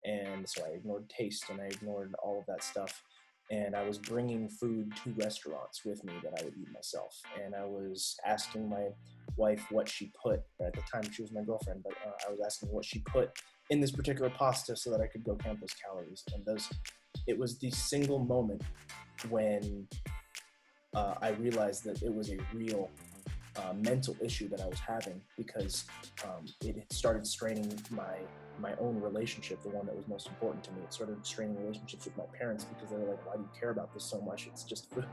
And so I ignored taste and I ignored all of that stuff. And I was bringing food to restaurants with me that I would eat myself. And I was asking my wife what she put, at the time she was my girlfriend, but I was asking what she put in this particular pasta so that I could go count those calories. And it was the single moment when I realized that it was a real mental issue that I was having, because it had started straining my own relationship, the one that was most important to me. It started straining relationships with my parents, because they were like, why do you care about this so much? It's just food.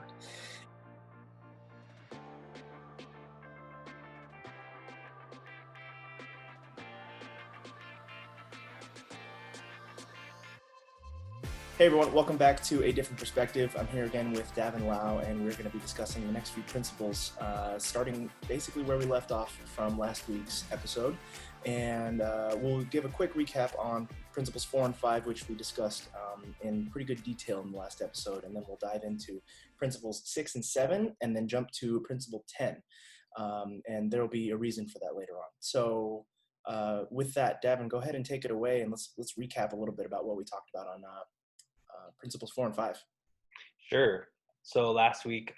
Hey everyone, welcome back to A Different Perspective. I'm here again with Davin and we're going to be discussing the next few principles, starting basically where we left off from last week's episode. And we'll give a quick recap on principles 4 and 5, which we discussed in pretty good detail in the last episode. And then we'll dive into principles 6 and 7, and then jump to principle 10. And there'll be a reason for that later on. So with that, Davin, go ahead and take it away, and let's recap a little bit about what we talked about on principles 4 and 5. Sure. So last week,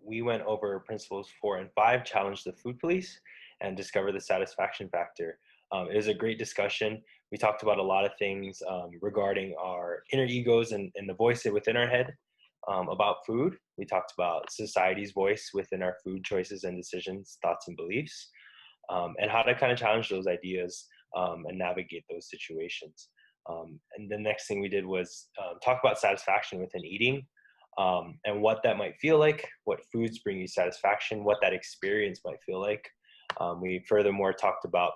we went over principles 4 and 5, challenge the food police, and discover the satisfaction factor. It was a great discussion. We talked about a lot of things regarding our inner egos and the voice within our head about food. We talked about society's voice within our food choices and decisions, thoughts and beliefs, and how to kind of challenge those ideas and navigate those situations. And the next thing we did was talk about satisfaction within eating, and what that might feel like, what foods bring you satisfaction, what that experience might feel like. We furthermore talked about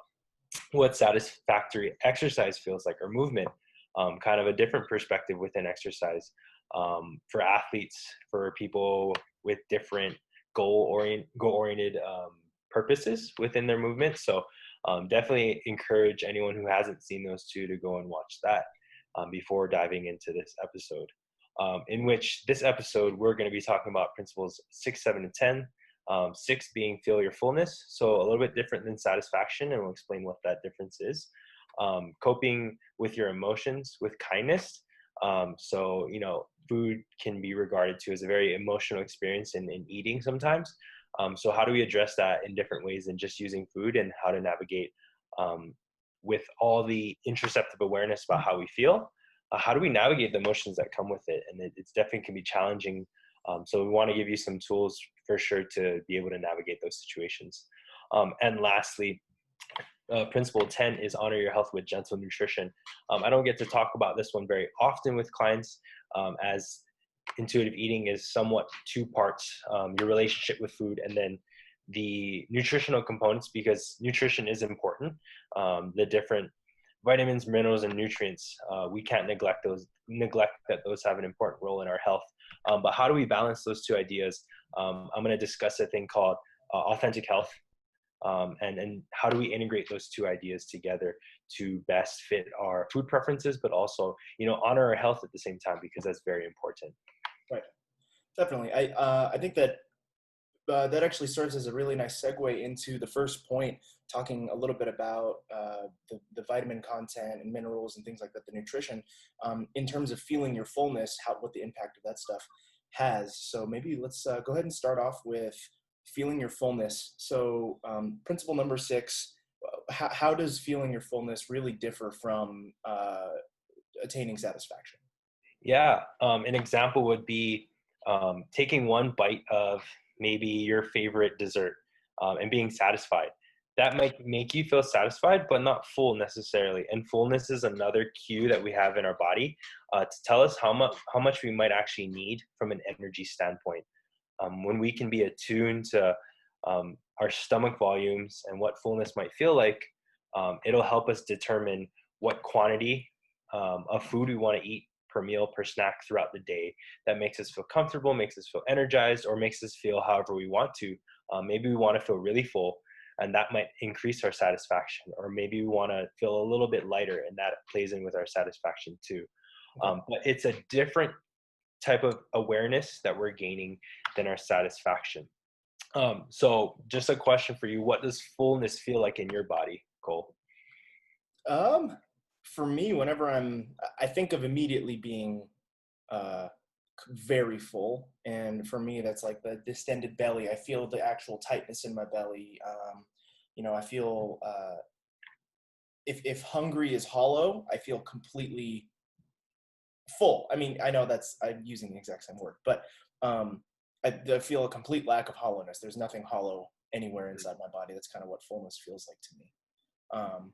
what satisfactory exercise feels like, or movement, kind of a different perspective within exercise, for athletes, for people with different goal-oriented purposes within their movement. So definitely encourage anyone who hasn't seen those two to go and watch that before diving into this episode. In which this episode, we're going to be talking about principles 6, 7, and 10. 6 being feel your fullness. So a little bit different than satisfaction, and we'll explain what that difference is. Coping with your emotions with kindness. So, food can be regarded to as a very emotional experience in eating sometimes. So how do we address that in different ways than just using food, and how to navigate with all the interoceptive awareness about how we feel? How do we navigate the emotions that come with it? And it's definitely can be challenging. So we want to give you some tools for sure to be able to navigate those situations. And lastly, principle 10 is honor your health with gentle nutrition. I don't get to talk about this one very often with clients, as intuitive eating is somewhat two parts, your relationship with food and then the nutritional components, because nutrition is important. The different vitamins, minerals, and nutrients, we can't neglect that those have an important role in our health. But how do we balance those two ideas? I'm going to discuss a thing called authentic health, and how do we integrate those two ideas together to best fit our food preferences, but also, honor our health at the same time, because that's very important. Right. Definitely. I think that that actually serves as a really nice segue into the first point, talking a little bit about the vitamin content and minerals and things like that, the nutrition, in terms of feeling your fullness, what the impact of that stuff has. So maybe let's go ahead and start off with feeling your fullness. So principle number 6, how does feeling your fullness really differ from attaining satisfaction? Yeah, an example would be taking one bite of maybe your favorite dessert and being satisfied. That might make you feel satisfied, but not full necessarily. And fullness is another cue that we have in our body to tell us how much we might actually need from an energy standpoint. When we can be attuned to our stomach volumes and what fullness might feel like, it'll help us determine what quantity of food we want to eat per meal, per snack throughout the day that makes us feel comfortable, makes us feel energized, or makes us feel however we want to. Maybe we want to feel really full, and that might increase our satisfaction. Or maybe we want to feel a little bit lighter, and that plays in with our satisfaction too. But it's a different type of awareness that we're gaining than our satisfaction. So just a question for you. What does fullness feel like in your body, Cole? for me, whenever I think of immediately being uh, very full, and for me, that's like the distended belly. I feel the actual tightness in my belly. I feel if hungry is hollow, I feel completely full. I mean, I know I'm using the exact same word, but I feel a complete lack of hollowness. There's nothing hollow anywhere inside my body. That's kind of what fullness feels like to me. Um,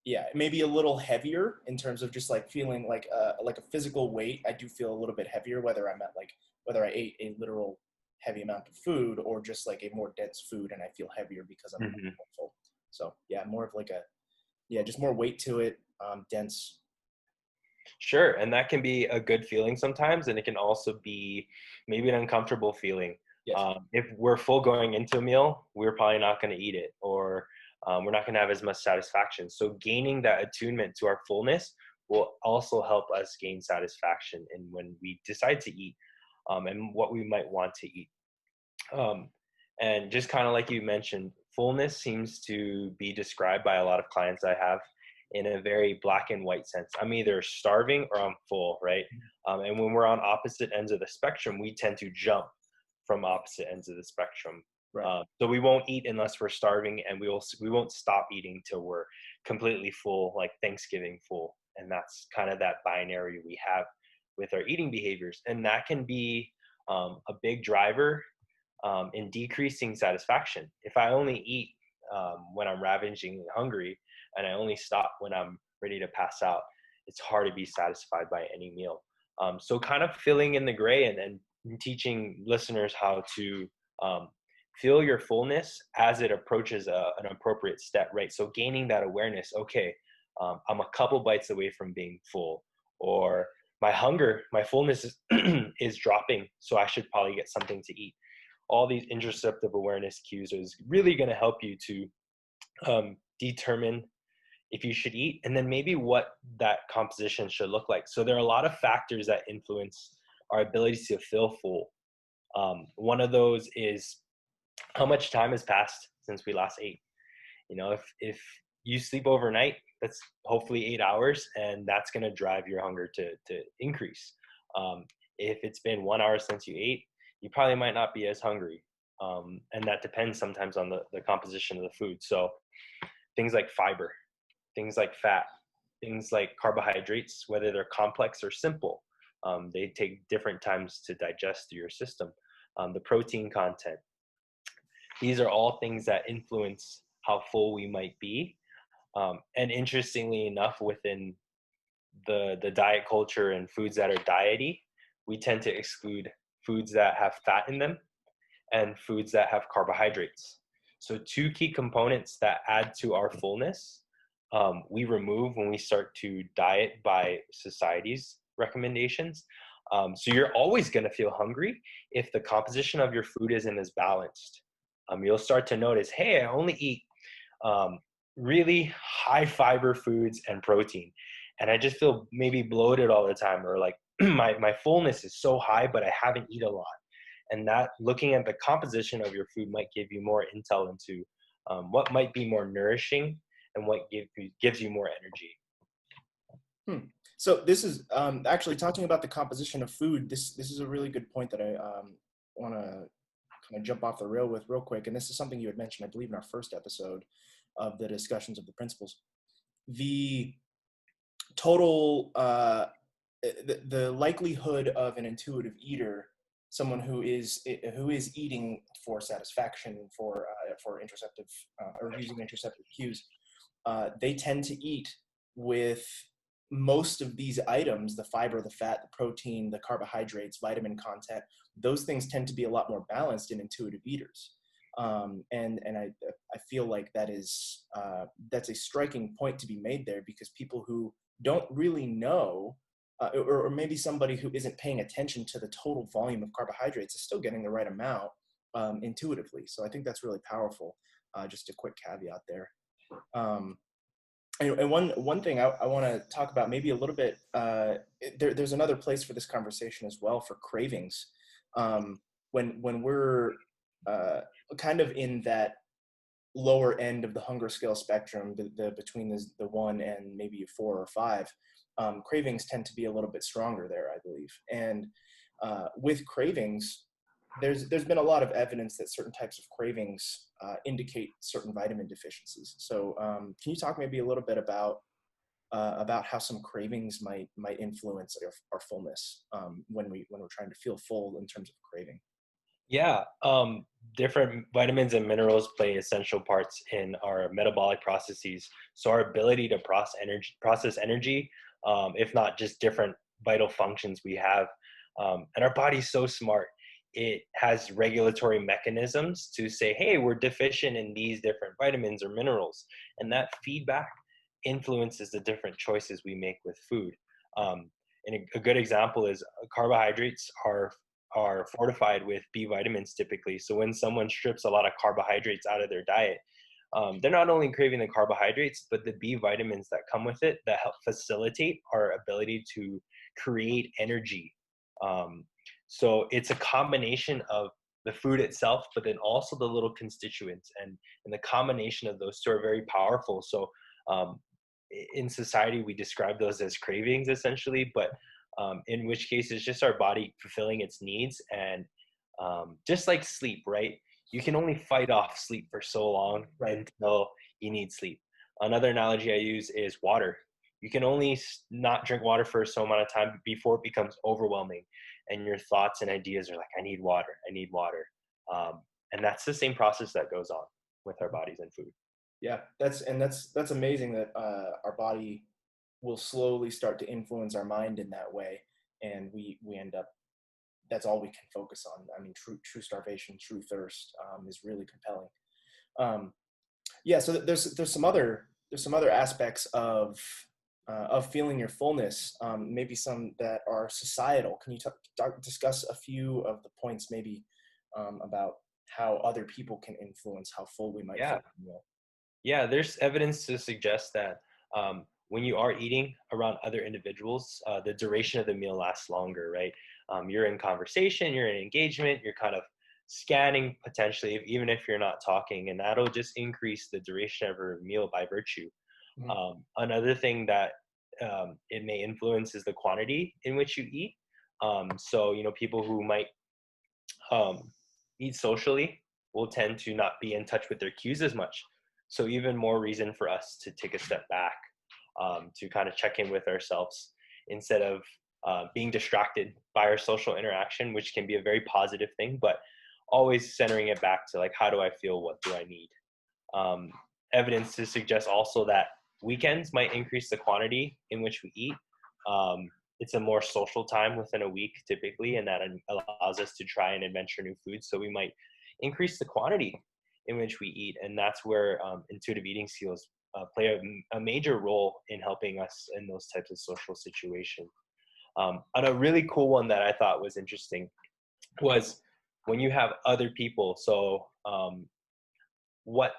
yeah, maybe a little heavier in terms of just like feeling like a physical weight. I do feel a little bit heavier, whether I ate a literal heavy amount of food or just like a more dense food, and I feel heavier because I'm Hmm. more full. So yeah, more of like just more weight to it, dense. Sure, and that can be a good feeling sometimes, and it can also be maybe an uncomfortable feeling. Yes. If we're full going into a meal, we're probably not going to eat it, or we're not going to have as much satisfaction. So gaining that attunement to our fullness will also help us gain satisfaction in when we decide to eat, and what we might want to eat. Um, and just kind of like you mentioned, fullness seems to be described by a lot of clients I have in a very black and white sense. I'm either starving or I'm full, right? And when we're on opposite ends of the spectrum, we tend to jump from opposite ends of the spectrum. Right. So we won't eat unless we're starving, and we won't stop eating till we're completely full, like Thanksgiving full. And that's kind of that binary we have with our eating behaviors, and that can be a big driver in decreasing satisfaction. If I only eat when I'm ravagingly hungry, and I only stop when I'm ready to pass out, it's hard to be satisfied by any meal. So kind of filling in the gray, and teaching listeners how to feel your fullness as it approaches an appropriate step, right? So gaining that awareness, okay, I'm a couple bites away from being full, or my fullness is, is dropping, so I should probably get something to eat. All these interoceptive awareness cues is really going to help you to determine if you should eat, and then maybe what that composition should look like. So there are a lot of factors that influence our ability to feel full. One of those is how much time has passed since we last ate. If you sleep overnight, that's hopefully 8 hours, and that's going to drive your hunger to increase. If it's been 1 hour since you ate, you probably might not be as hungry. And that depends sometimes on the composition of the food. So things like fiber, things like fat, things like carbohydrates, whether they're complex or simple, they take different times to digest through your system. The protein content, these are all things that influence how full we might be. And interestingly enough, within the diet culture and foods that are diety, we tend to exclude foods that have fat in them and foods that have carbohydrates. So two key components that add to our fullness, we remove when we start to diet by society's recommendations. So you're always going to feel hungry if the composition of your food isn't as balanced. You'll start to notice, hey, I only eat um, really high fiber foods and protein, and I just feel maybe bloated all the time, or like my fullness is so high, but I haven't eaten a lot. And that, looking at the composition of your food, might give you more intel into what might be more nourishing and what gives you more energy. So this is actually talking about the composition of food. This is a really good point that I want to kind of jump off the rail with real quick. And this is something you had mentioned, I believe, in our first episode of the discussions of the principles. The total, the likelihood of an intuitive eater, someone who is eating for satisfaction, for interoceptive or using interoceptive cues, they tend to eat with most of these items: the fiber, the fat, the protein, the carbohydrates, vitamin content. Those things tend to be a lot more balanced in intuitive eaters. And I feel like that's a striking point to be made there, because people who don't really know, or maybe somebody who isn't paying attention to the total volume of carbohydrates, is still getting the right amount intuitively. So I think that's really powerful. Just a quick caveat there. And one thing I want to talk about maybe a little bit, there's another place for this conversation as well, for cravings. When we're kind of in that lower end of the hunger scale spectrum, the between the 1 and maybe 4 or 5, cravings tend to be a little bit stronger there, I believe. And with cravings, there's been a lot of evidence that certain types of cravings indicate certain vitamin deficiencies. So can you talk maybe a little bit about how some cravings might influence our fullness when we're trying to feel full in terms of craving? Yeah, different vitamins and minerals play essential parts in our metabolic processes. So our ability to process energy, if not just different vital functions we have, and our body's so smart. It has regulatory mechanisms to say, "Hey, we're deficient in these different vitamins or minerals," and that feedback influences the different choices we make with food. And a good example is carbohydrates are fortified with B vitamins typically. So when someone strips a lot of carbohydrates out of their diet, they're not only craving the carbohydrates, but the B vitamins that come with it that help facilitate our ability to create energy. Um, so it's a combination of the food itself, but then also the little constituents, and the combination of those two are very powerful. So um, in society, we describe those as cravings essentially, but in which case it's just our body fulfilling its needs. And just like sleep, right? You can only fight off sleep for so long Right. until you need sleep. Another analogy I use is water. You can only not drink water for so amount of time before it becomes overwhelming, and your thoughts and ideas are like, "I need water. I need water." And that's the same process that goes on with our bodies and food. Yeah, that's amazing that our body will slowly start to influence our mind in that way, and we end up, that's all we can focus on. I mean, true starvation, true thirst is really compelling. Um, yeah, so there's some other aspects of feeling your fullness, maybe some that are societal. Can you discuss a few of the points maybe about how other people can influence how full we might Yeah. feel? Yeah, there's evidence to suggest that when you are eating around other individuals, the duration of the meal lasts longer, right? You're in conversation, you're in engagement, you're kind of scanning potentially, even if you're not talking, and that'll just increase the duration of your meal by virtue. Mhm. Another thing that it may influence is the quantity in which you eat. So, people who might um, eat socially will tend to not be in touch with their cues as much. So even more reason for us to take a step back, to kind of check in with ourselves instead of being distracted by our social interaction, which can be a very positive thing, but always centering it back to like, how do I feel? What do I need? Um, Evidence to suggest also that weekends might increase the quantity in which we eat. Um, it's a more social time within a week typically, and that allows us to try and adventure new foods. So we might increase the quantity in which we eat, and that's where intuitive eating skills play a major role in helping us in those types of social situations. And a really cool one that I thought was interesting was when you have other people. So what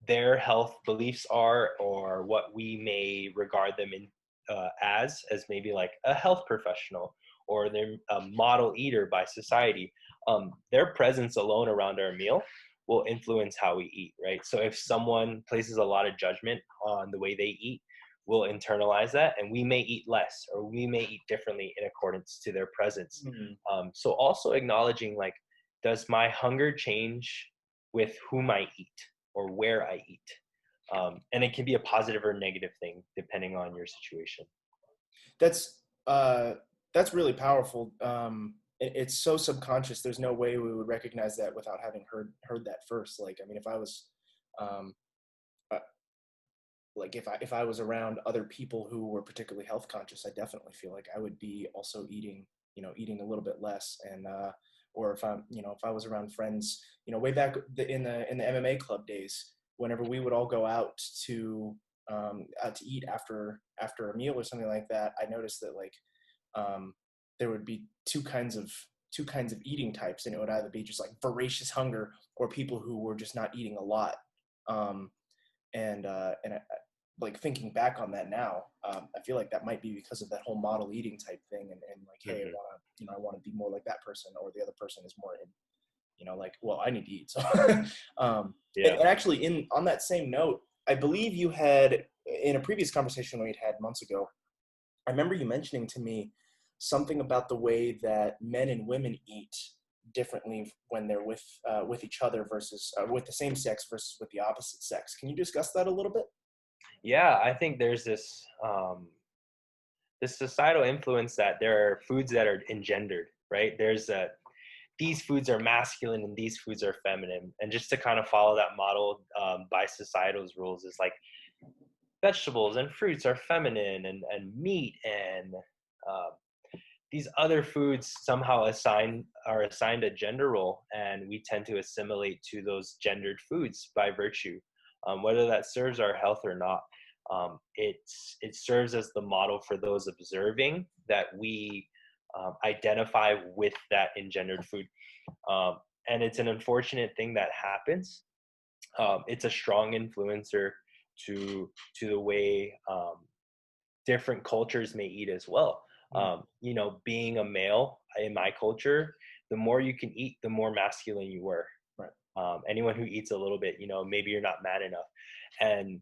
their health beliefs are, or what we may regard them in as maybe like a health professional, or they're a model eater by society. Their presence alone around our meal will influence how we eat, right? So if someone places a lot of judgment on the way they eat, we'll internalize that, and we may eat less, or we may eat differently in accordance to their presence. Mhm. So also acknowledging like, does my hunger change with whom I eat or where I eat? And it can be a positive or negative thing depending on your situation. That's uh, that's really powerful. It's so subconscious. There's no way we would recognize that without having heard that first. Like, I mean, if I was, um, uh, like if I was around other people who were particularly health conscious, I definitely feel like I would be also eating, eating a little bit less. And or if I'm, if I was around friends, way back in the MMA club days, whenever we would all go out to eat after a meal or something like that, I noticed that like there would be two kinds of eating types, and it would either be just like voracious hunger or people who were just not eating a lot. Um, and like thinking back on that now, I feel like that might be because of that whole model eating type thing, and like, hey, Hmm. I want to be more like that person, or the other person is more like, well, I need to eat. So, Yeah. and actually on that same note, I believe you had, in a previous conversation we had months ago, I remember you mentioning to me something about the way that men and women eat differently when they're with each other versus with the same sex versus with the opposite sex. Can you discuss that a little bit? Yeah, I think there's this societal influence that there are foods that are engendered, right? There's these foods are masculine and these foods are feminine. And just to kind of follow that model by societal's rules is like vegetables and fruits are feminine, and meat and uh, these other foods somehow are assigned a gender role, and we tend to assimilate to those gendered foods by virtue, whether that serves our health or not. It serves as the model for those observing that we identify with that engendered food, and it's an unfortunate thing that happens. It's a strong influencer to the way different cultures may eat as well. Being a male in my culture, the more you can eat, the more masculine you were. Right. Anyone who eats a little bit, maybe you're not man enough. And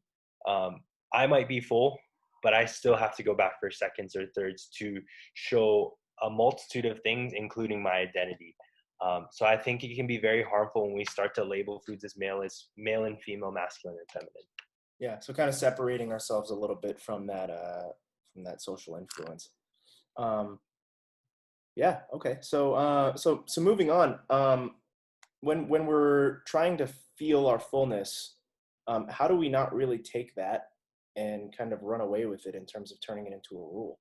I might be full, but I still have to go back for seconds or thirds to show a multitude of things, including my identity. So I think it can be very harmful when we start to label foods as male and female, masculine and feminine. Yeah. So kind of separating ourselves a little bit from that social influence. Yeah. Okay. So moving on. When we're trying to feel our fullness, how do we not really take that and kind of run away with it in terms of turning it into a rule?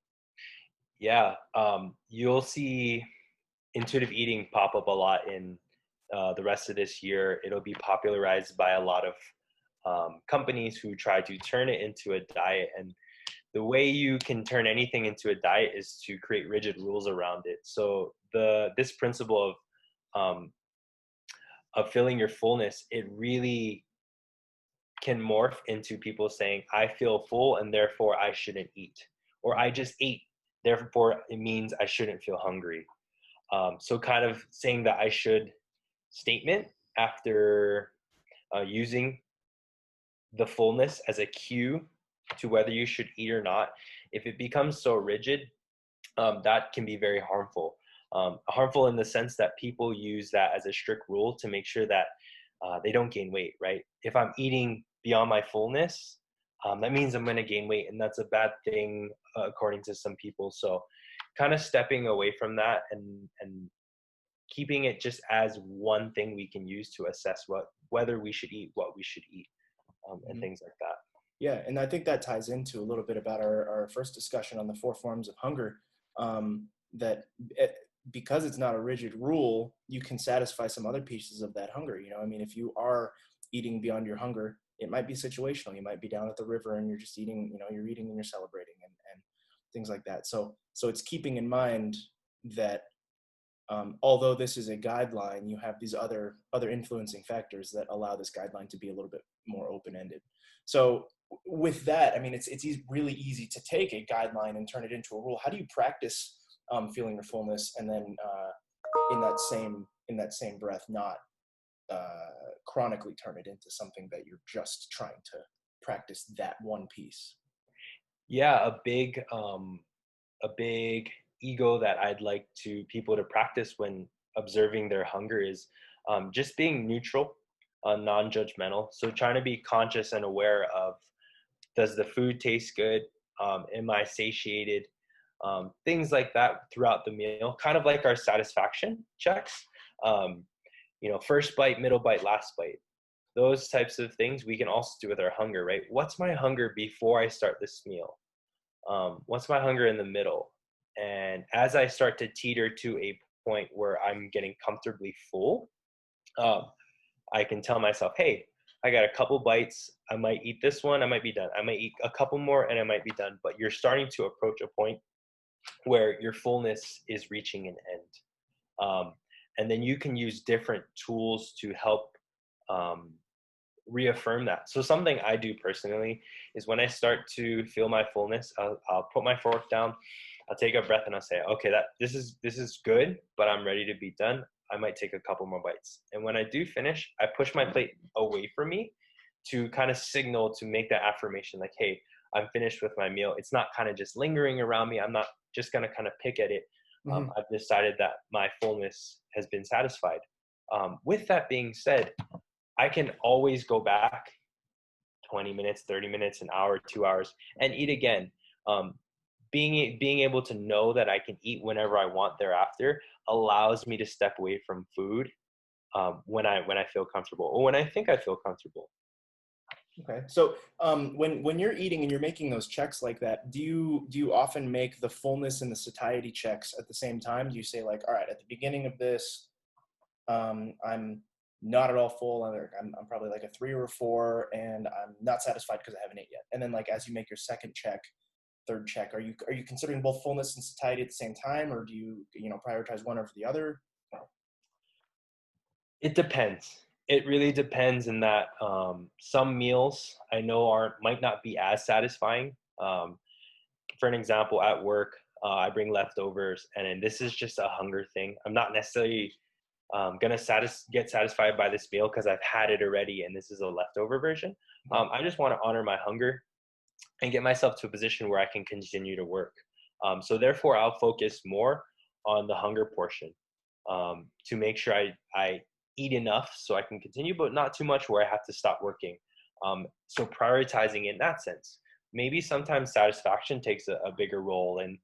Yeah, you'll see intuitive eating pop up a lot in the rest of this year. It'll be popularized by a lot of companies who try to turn it into a diet. And the way you can turn anything into a diet is to create rigid rules around it. So this principle of filling your fullness, it really can morph into people saying, I feel full and therefore I shouldn't eat. Or I just ate, therefore it means I shouldn't feel hungry. So kind of saying that I should statement after using the fullness as a cue to whether you should eat or not. If it becomes so rigid, that can be very harmful. Harmful in the sense that people use that as a strict rule to make sure that they don't gain weight, right? If I'm eating beyond my fullness, that means I'm going to gain weight, and that's a bad thing according to some people. So kind of stepping away from that and keeping it just as one thing we can use to assess whether we should eat, what we should eat, and things like that. Yeah, and I think that ties into a little bit about our first discussion on the 4 forms of hunger, that because it's not a rigid rule, you can satisfy some other pieces of that hunger. I mean, if you are eating beyond your hunger, it might be situational. You might be down at the river and you're just eating, you're eating and you're celebrating and things like that. So it's keeping in mind that although this is a guideline, you have these other influencing factors that allow this guideline to be a little bit more open-ended. So with that, I mean, it's really easy to take a guideline and turn it into a rule. How do you practice feeling your fullness, and then in that same breath, not chronically turn it into something that you're just trying to practice that one piece? Yeah, a big ego that I'd like people to practice when observing their hunger is just being neutral, non-judgmental. So trying to be conscious and aware of, does the food taste good? Am I satiated? Things like that throughout the meal, kind of like our satisfaction checks. First bite, middle bite, last bite. Those types of things we can also do with our hunger, right? What's my hunger before I start this meal? What's my hunger in the middle? And as I start to teeter to a point where I'm getting comfortably full, I can tell myself, hey, I got a couple bites. I might eat this one. I might be done. I might eat a couple more and I might be done. But you're starting to approach a point where your fullness is reaching an end. And then you can use different tools to help reaffirm that. So something I do personally is when I start to feel my fullness, I'll put my fork down, I'll take a breath and I'll say, okay, this is good, but I'm ready to be done. I might take a couple more bites. And when I do finish, I push my plate away from me to kind of signal, to make that affirmation like, hey, I'm finished with my meal. It's not kind of just lingering around me. I'm not just going to kind of pick at it. Mm-hmm. I've decided that my fullness has been satisfied. With that being said, I can always go back 20 minutes, 30 minutes, an hour, 2 hours, and eat again. Being able to know that I can eat whenever I want thereafter allows me to step away from food when I feel comfortable, or when I think I feel comfortable. Okay. So when you're eating and you're making those checks like that, do you often make the fullness and the satiety checks at the same time? Do you say like, all right, at the beginning of this, I'm not at all full. I'm probably like a 3 or a 4, and I'm not satisfied because I haven't ate yet. And then like as you make your second check, third check, are you considering both fullness and satiety at the same time, or do you prioritize one over the other? It depends. It really depends in that some meals I know might not be as satisfying. For an example, at work, I bring leftovers, and then this is just a hunger thing. I'm not necessarily gonna get satisfied by this meal because I've had it already, and this is a leftover version. I just want to honor my hunger and get myself to a position where I can continue to work. So therefore, I'll focus more on the hunger portion to make sure I eat enough so I can continue, but not too much where I have to stop working. So prioritizing in that sense. Maybe sometimes satisfaction takes a bigger role, and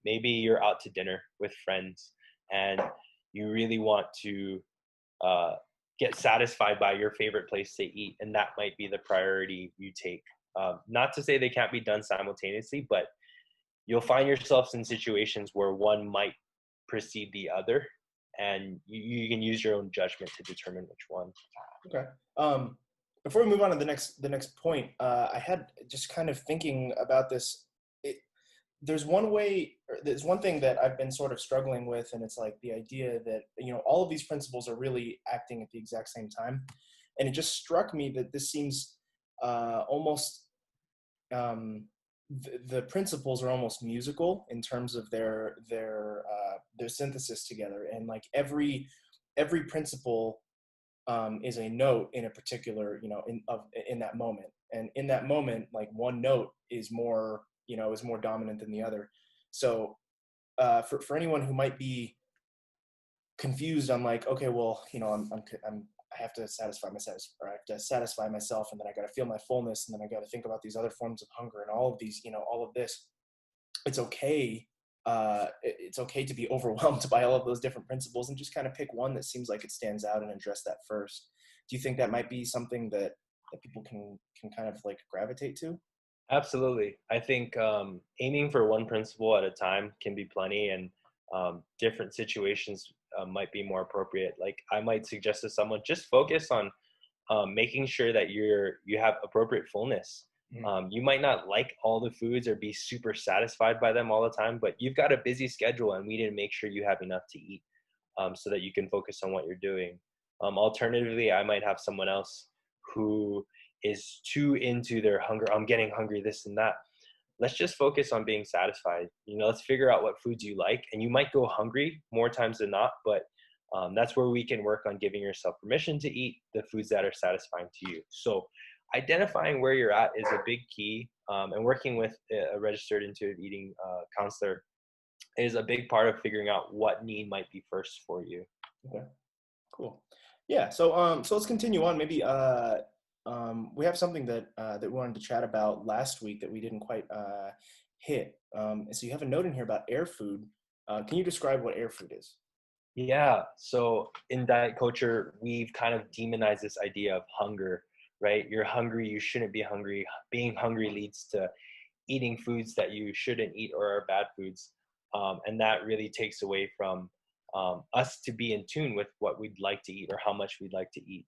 maybe you're out to dinner with friends and you really want to uh, get satisfied by your favorite place to eat, and that might be the priority you take. Not to say they can't be done simultaneously, but you'll find yourselves in situations where one might precede the other, and you can use your own judgment to determine which one. Okay. Before we move on to the next point, I had just kind of thinking about this. There's one thing that I've been sort of struggling with, and it's like the idea that all of these principles are really acting at the exact same time, and it just struck me that this seems almost the principles are almost musical in terms of their synthesis together, and like every principle is a note in a particular in that moment, and in that moment like one note is more dominant than the other. So for anyone who might be confused on like, okay, well, I have to satisfy myself, or I have to satisfy myself, and then I got to feel my fullness, and then I got to think about these other forms of hunger and all of these, all of this. It's okay. It's okay to be overwhelmed by all of those different principles and just kind of pick one that seems like it stands out and address that first. Do you think that might be something that people can kind of like gravitate to? Absolutely. I think aiming for one principle at a time can be plenty, and different situations might be more appropriate. Like I might suggest to someone, just focus on making sure that you have appropriate fullness. You might not like all the foods or be super satisfied by them all the time, but you've got a busy schedule, and we need to make sure you have enough to eat so that you can focus on what you're doing. Alternatively, I might have someone else who is too into their hunger. I'm getting hungry, this and that. Let's just focus on being satisfied. Let's figure out what foods you like, and you might go hungry more times than not, but that's where we can work on giving yourself permission to eat the foods that are satisfying to you. So identifying where you're at is a big key, and working with a registered intuitive eating counselor is a big part of figuring out what need might be first for you. Okay, cool. Yeah. So let's continue on. Maybe we have something that we wanted to chat about last week that we didn't quite hit. So you have a note in here about air food. Can you describe what air food is? Yeah. So in diet culture, we've kind of demonized this idea of hunger, right? You're hungry, you shouldn't be hungry. Being hungry leads to eating foods that you shouldn't eat or are bad foods. And that really takes away from us to be in tune with what we'd like to eat or how much we'd like to eat.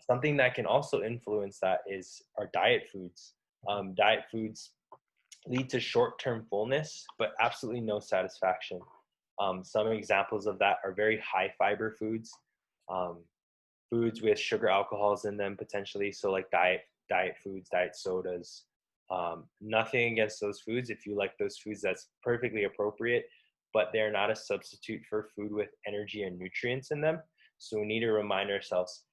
Something that can also influence that is our diet foods. Diet foods lead to short-term fullness, but absolutely no satisfaction. Some examples of that are very high fiber foods, foods with sugar alcohols in them potentially. So like diet foods, diet sodas. Nothing against those foods. If you like those foods, that's perfectly appropriate. but they're not a substitute for food with energy and nutrients in them. So we need to remind ourselves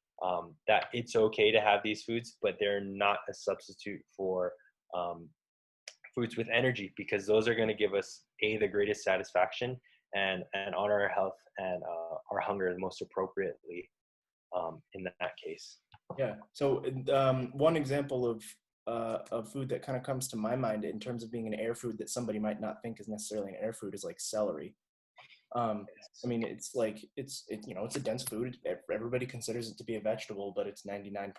that it's okay to have these foods, but they're not a substitute for um, foods with energy, because those are going to give us the greatest satisfaction and honor our health and our hunger the most appropriately in that case. Yeah. So one example of food that kind of comes to my mind in terms of being an air food that somebody might not think is necessarily an air food is like celery. I mean, it's like it's a dense food. Everybody considers it to be a vegetable, but it's 99%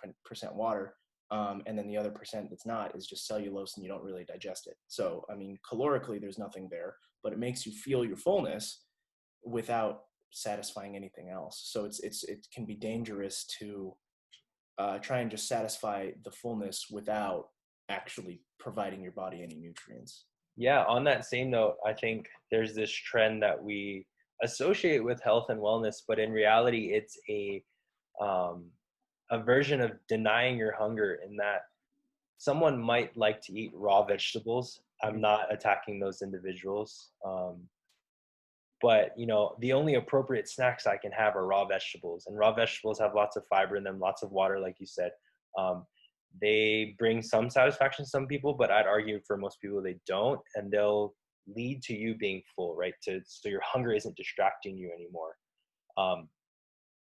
water. And then the other percent that's not is just cellulose, and you don't really digest it. So, I mean, calorically, there's nothing there, but it makes you feel your fullness without satisfying anything else. So it can be dangerous to try and just satisfy the fullness without actually providing your body any nutrients. Yeah, on that same note, I think there's this trend that we associate with health and wellness, but in reality, it's um, a version of denying your hunger, in that someone might like to eat raw vegetables. I'm not attacking those individuals. But the only appropriate snacks I can have are raw vegetables, and raw vegetables have lots of fiber in them, lots of water, like you said. They bring some satisfaction to some people, but I'd argue for most people they don't, and they'll lead to you being full, right? So your hunger isn't distracting you anymore.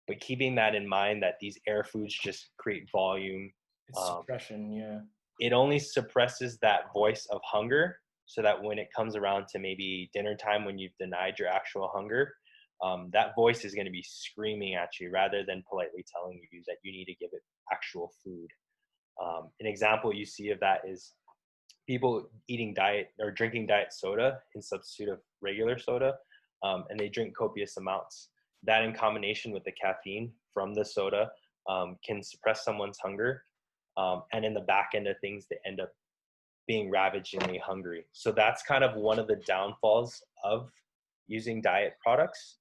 But keeping that in mind, that these air foods just create volume. It's suppression, yeah. It only suppresses that voice of hunger, so that when it comes around to maybe dinner time, when you've denied your actual hunger, that voice is going to be screaming at you rather than politely telling you that you need to give it actual food. An example you see of that is people eating diet or drinking diet soda in substitute of regular soda, and they drink copious amounts. That, in combination with the caffeine from the soda, can suppress someone's hunger. And in the back end of things, they end up being ravagingly hungry. So that's kind of one of the downfalls of using diet products,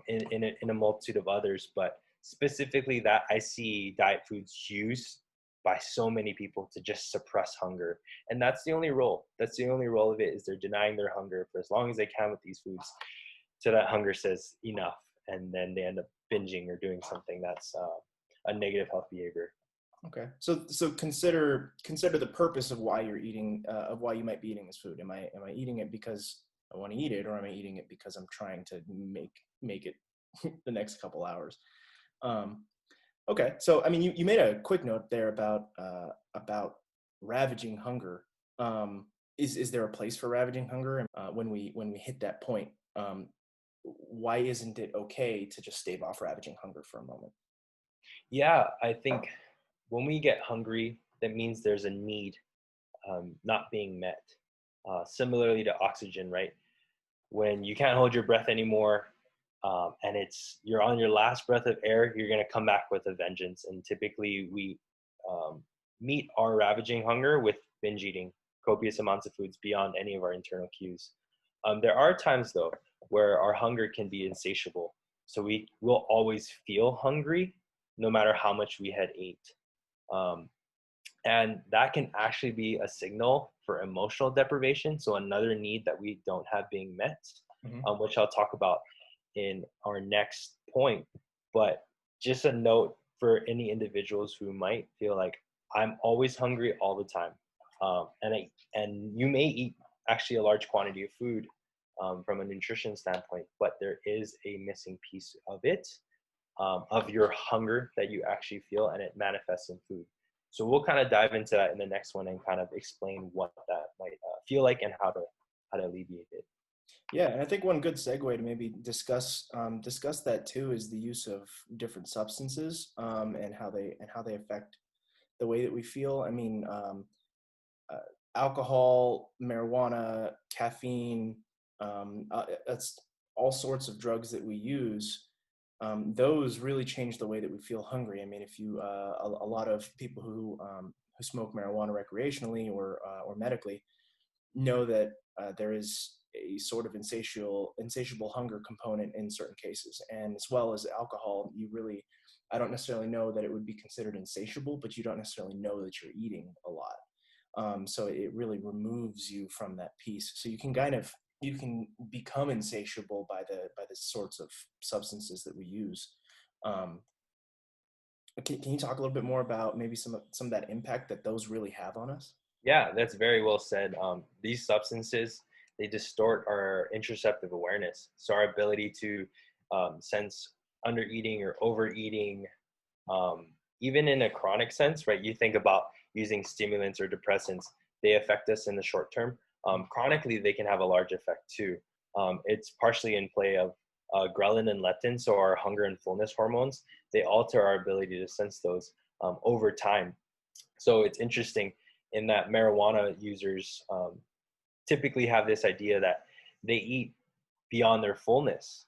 in a multitude of others. But specifically, that I see diet foods used by so many people to just suppress hunger. And that's the only role. That's the only role of it, is they're denying their hunger for as long as they can with these foods, so that hunger says enough, and then they end up binging or doing something that's a negative health behavior. Okay. So consider the purpose of why you're eating, of why you might be eating this food. Am I eating it because I want to eat it, or am I eating it because I'm trying to make it the next couple hours? Okay. So I mean, you made a quick note there about ravaging hunger. Is there a place for ravaging hunger? When we hit that point, why isn't it okay to just stave off ravaging hunger for a moment? Yeah, I think when we get hungry, that means there's a need not being met. Similarly to oxygen, right? When you can't hold your breath anymore, and you're on your last breath of air, you're going to come back with a vengeance. And typically, we meet our ravaging hunger with binge eating copious amounts of foods beyond any of our internal cues. There are times, though, where our hunger can be insatiable. So we will always feel hungry no matter how much we had ate. And that can actually be a signal for emotional deprivation. So another need that we don't have being met, which I'll talk about in our next point. But just a note for any individuals who might feel like, I'm always hungry all the time. And you may eat actually a large quantity of food from a nutrition standpoint, but there is a missing piece of it, of your hunger that you actually feel, and it manifests in food. So we'll kind of dive into that in the next one and kind of explain what that might feel like and how to alleviate it. Yeah, and I think one good segue to maybe discuss that too is the use of different substances, and how they affect the way that we feel. I mean, alcohol, marijuana, caffeine, that's all sorts of drugs that we use. Those really change the way that we feel hungry. I mean, if you a lot of people who smoke marijuana recreationally or medically know that there is a sort of insatiable hunger component in certain cases, and as well as alcohol. I don't necessarily know that it would be considered insatiable, but you don't necessarily know that you're eating a lot. So it really removes you from that piece. So you can kind of you can become insatiable by the sorts of substances that we use. Um, can you talk a little bit more about maybe some of that impact that those really have on us? Yeah, that's very well said. These substances, they distort our interoceptive awareness. So our ability to sense under eating or overeating, um, even in a chronic sense, right? You think about using stimulants or depressants, they affect us in the short term. Chronically, they can have a large effect too. It's partially in play of ghrelin and leptin, so our hunger and fullness hormones. They alter our ability to sense those over time. So it's interesting in that marijuana users typically have this idea that they eat beyond their fullness.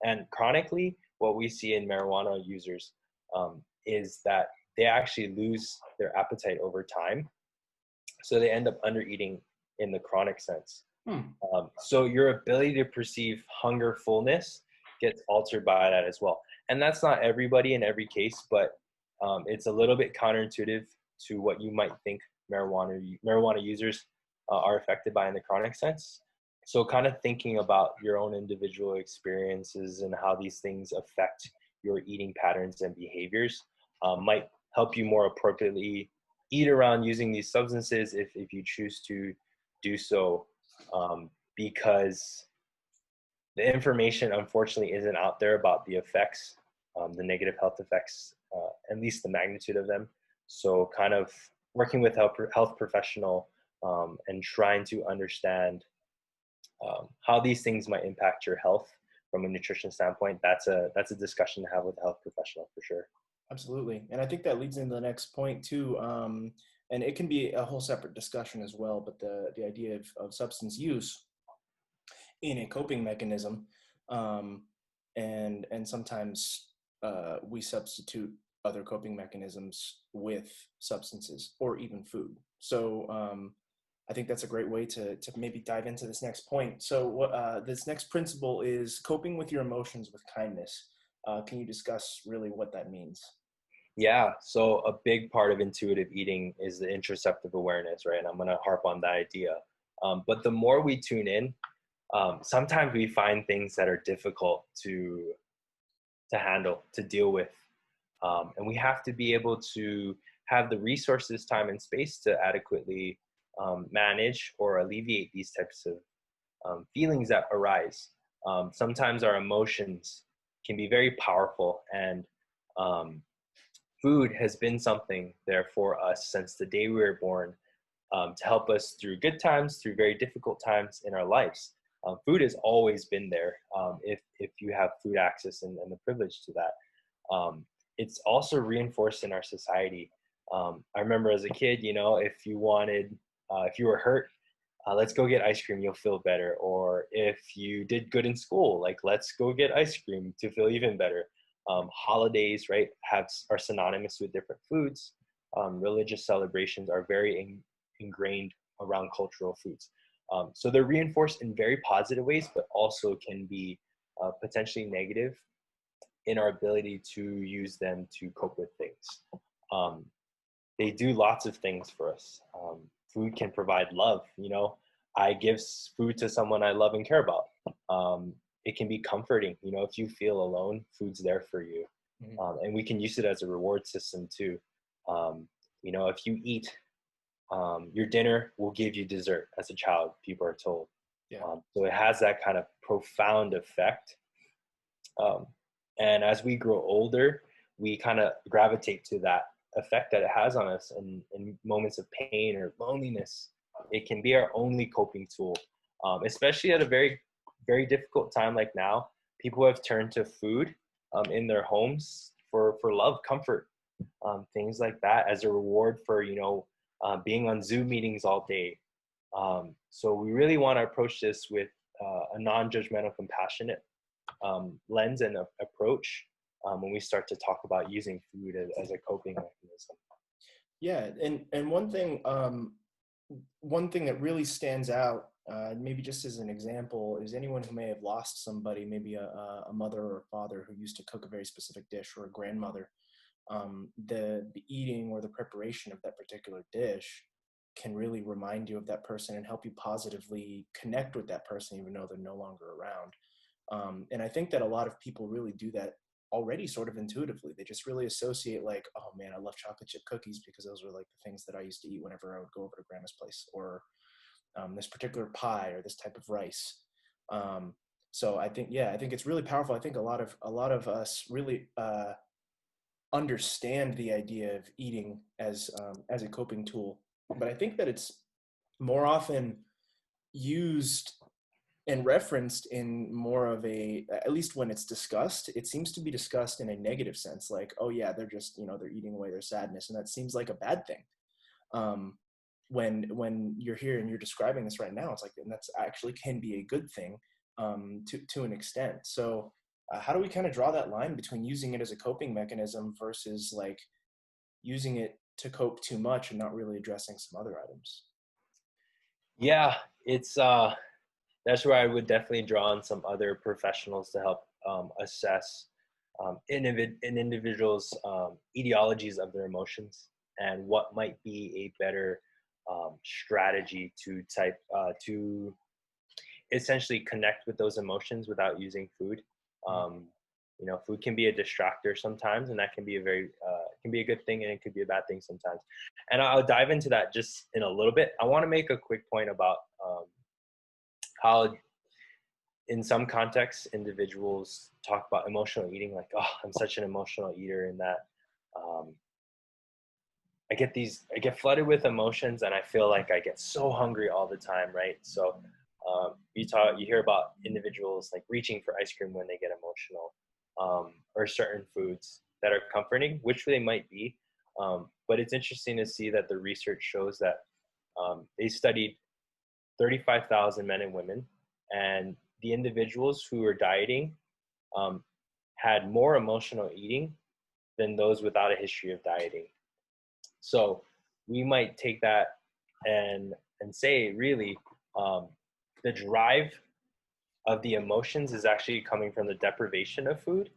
And chronically, what we see in marijuana users is that they actually lose their appetite over time. So they end up under eating in the chronic sense. So your ability to perceive hunger, fullness gets altered by that as well. And that's not everybody in every case, but it's a little bit counterintuitive to what you might think marijuana users are affected by in the chronic sense. So kind of thinking about your own individual experiences and how these things affect your eating patterns and behaviors might help you more appropriately eat around using these substances if you choose to do so, because the information unfortunately isn't out there about the effects, the negative health effects, at least the magnitude of them. So kind of working with health professional and trying to understand how these things might impact your health from a nutrition standpoint. That's a discussion to have with a health professional for sure. Absolutely. And I think that leads into the next point too. And it can be a whole separate discussion as well, but the idea of substance use in a coping mechanism. And sometimes we substitute other coping mechanisms with substances or even food. So I think that's a great way to maybe dive into this next point. So what this next principle is coping with your emotions with kindness. Can you discuss really what that means? Yeah, so a big part of intuitive eating is the interoceptive awareness, right? And I'm going to harp on that idea. But the more we tune in, sometimes we find things that are difficult to handle, to deal with. And we have to be able to have the resources, time, and space to adequately manage or alleviate these types of feelings that arise. Sometimes our emotions can be very powerful, and food has been something there for us since the day we were born, to help us through good times, through very difficult times in our lives. Food has always been there, if you have food access and the privilege to that. It's also reinforced in our society. I remember as a kid, if you wanted, if you were hurt, let's go get ice cream, you'll feel better. Or if you did good in school, like, let's go get ice cream to feel even better. Holidays, right, are synonymous with different foods. Religious celebrations are very ingrained around cultural foods. So they're reinforced in very positive ways, but also can be potentially negative in our ability to use them to cope with things. They do lots of things for us. Food can provide love. I give food to someone I love and care about. It can be comforting. If you feel alone, food's there for you. And we can use it as a reward system too. If you eat, your dinner will give you dessert as a child, people are told. Yeah. So it has that kind of profound effect. And as we grow older, we kind of gravitate to that effect that it has on us. And in moments of pain or loneliness, it can be our only coping tool, especially at a very, very difficult time like now. People have turned to food in their homes for love, comfort, things like that, as a reward for, being on Zoom meetings all day. So we really want to approach this with a non-judgmental, compassionate lens and approach when we start to talk about using food as a coping mechanism. Yeah, and one thing that really stands out, maybe just as an example, is anyone who may have lost somebody, maybe a mother or a father who used to cook a very specific dish, or a grandmother. The eating or the preparation of that particular dish can really remind you of that person and help you positively connect with that person, even though they're no longer around. And I think that a lot of people really do that already sort of intuitively. They just really associate like, oh man, I love chocolate chip cookies because those were like the things that I used to eat whenever I would go over to grandma's place, or this particular pie or this type of rice. So I think, yeah, I think it's really powerful. I think a lot of us really understand the idea of eating as a coping tool, but I think that it's more often used and referenced in more of a, at least when it's discussed, it seems to be discussed in a negative sense, like, oh yeah, they're just, they're eating away their sadness, and that seems like a bad thing. When you're here and you're describing this right now, it's like, and that's actually can be a good thing to an extent. So how do we kind of draw that line between using it as a coping mechanism versus like using it to cope too much and not really addressing some other items? Yeah, it's that's where I would definitely draw on some other professionals to help assess an individual's etiologies of their emotions and what might be a better strategy to essentially connect with those emotions without using food. Food can be a distractor sometimes, and that can be can be a good thing, and it could be a bad thing sometimes. And I'll dive into that just in a little bit. I want to make a quick point about how in some contexts individuals talk about emotional eating like, oh, I'm such an emotional eater, and that I get flooded with emotions, and I feel like I get so hungry all the time, right? So you hear about individuals like reaching for ice cream when they get emotional, or certain foods that are comforting, which they might be. But it's interesting to see that the research shows that they studied 35,000 men and women, and the individuals who were dieting had more emotional eating than those without a history of dieting. So we might take that and say, really, the drive of the emotions is actually coming from the deprivation of food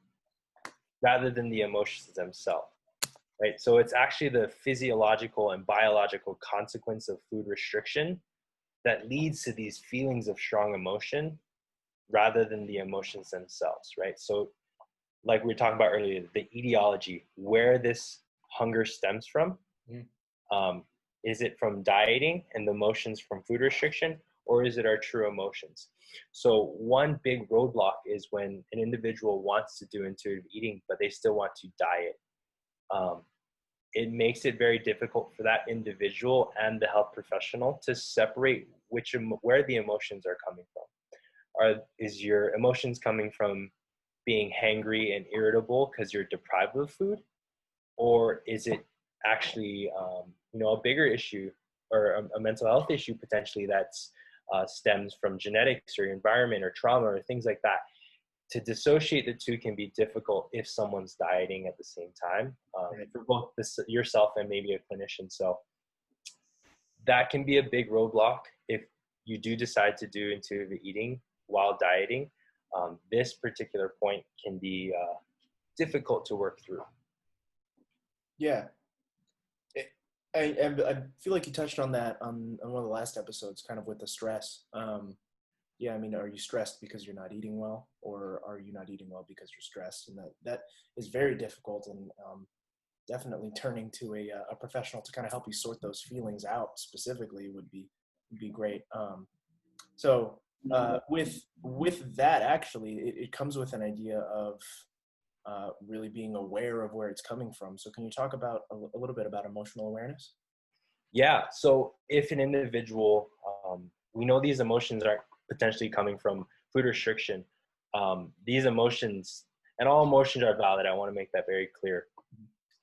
rather than the emotions themselves, right? So it's actually the physiological and biological consequence of food restriction that leads to these feelings of strong emotion rather than the emotions themselves, right? So like we were talking about earlier, the etiology, where this hunger stems from. Is it from dieting and the emotions from food restriction, or is it our true emotions? So one big roadblock is when an individual wants to do intuitive eating, but they still want to diet. It makes it very difficult for that individual and the health professional to separate where the emotions are coming from. Is your emotions coming from being hangry and irritable because you're deprived of food, or is it actually a bigger issue or a mental health issue potentially that's stems from genetics or environment or trauma or things like that? To dissociate the two can be difficult if someone's dieting at the same time, Right. for both yourself and maybe a clinician. So that can be a big roadblock if you do decide to do intuitive eating while dieting. This particular point can be difficult to work through. Yeah. I feel like you touched on that on one of the last episodes, kind of with the stress. Yeah, I mean, are you stressed because you're not eating well, or are you not eating well because you're stressed? And that is very difficult, and definitely turning to a professional to kind of help you sort those feelings out specifically would be great. So with that, actually, it comes with an idea of really being aware of where it's coming from. So can you talk about a little bit about emotional awareness? Yeah. So if an individual, we know these emotions are potentially coming from food restriction. These emotions, and all emotions are valid. I want to make that very clear.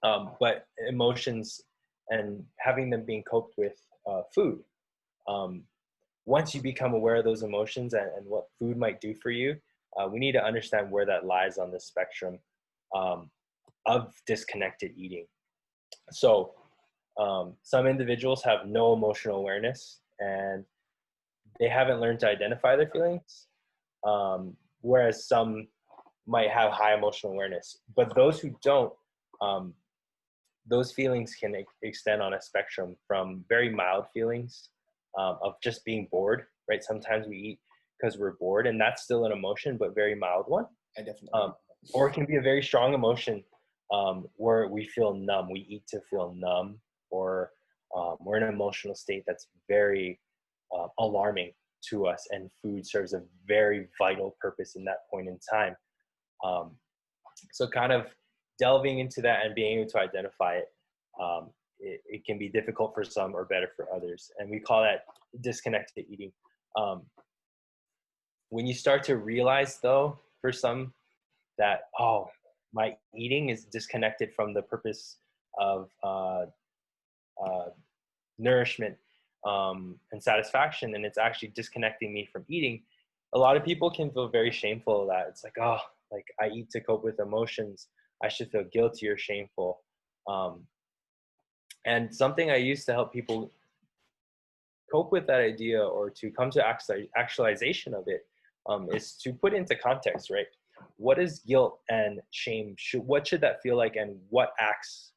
But emotions and having them being coped with food. Once you become aware of those emotions and what food might do for you, we need to understand where that lies on the spectrum of disconnected eating. So some individuals have no emotional awareness and they haven't learned to identify their feelings, whereas some might have high emotional awareness. But those who don't, those feelings can extend on a spectrum from very mild feelings of just being bored, right? Sometimes we eat because we're bored, and that's still an emotion, but very mild one. I definitely. Or it can be a very strong emotion where we feel numb. We eat to feel numb, or we're in an emotional state that's very alarming to us, and food serves a very vital purpose in that point in time. So kind of delving into that and being able to identify it, it can be difficult for some or better for others. And we call that disconnected eating. When you start to realize, though, for some that, oh, my eating is disconnected from the purpose of nourishment and satisfaction, and it's actually disconnecting me from eating, a lot of people can feel very shameful of that. It's like, oh, like I eat to cope with emotions. I should feel guilty or shameful. And something I used to help people cope with that idea or to come to actualization of it is to put into context, right? What is guilt and shame? What should that feel like, and what acts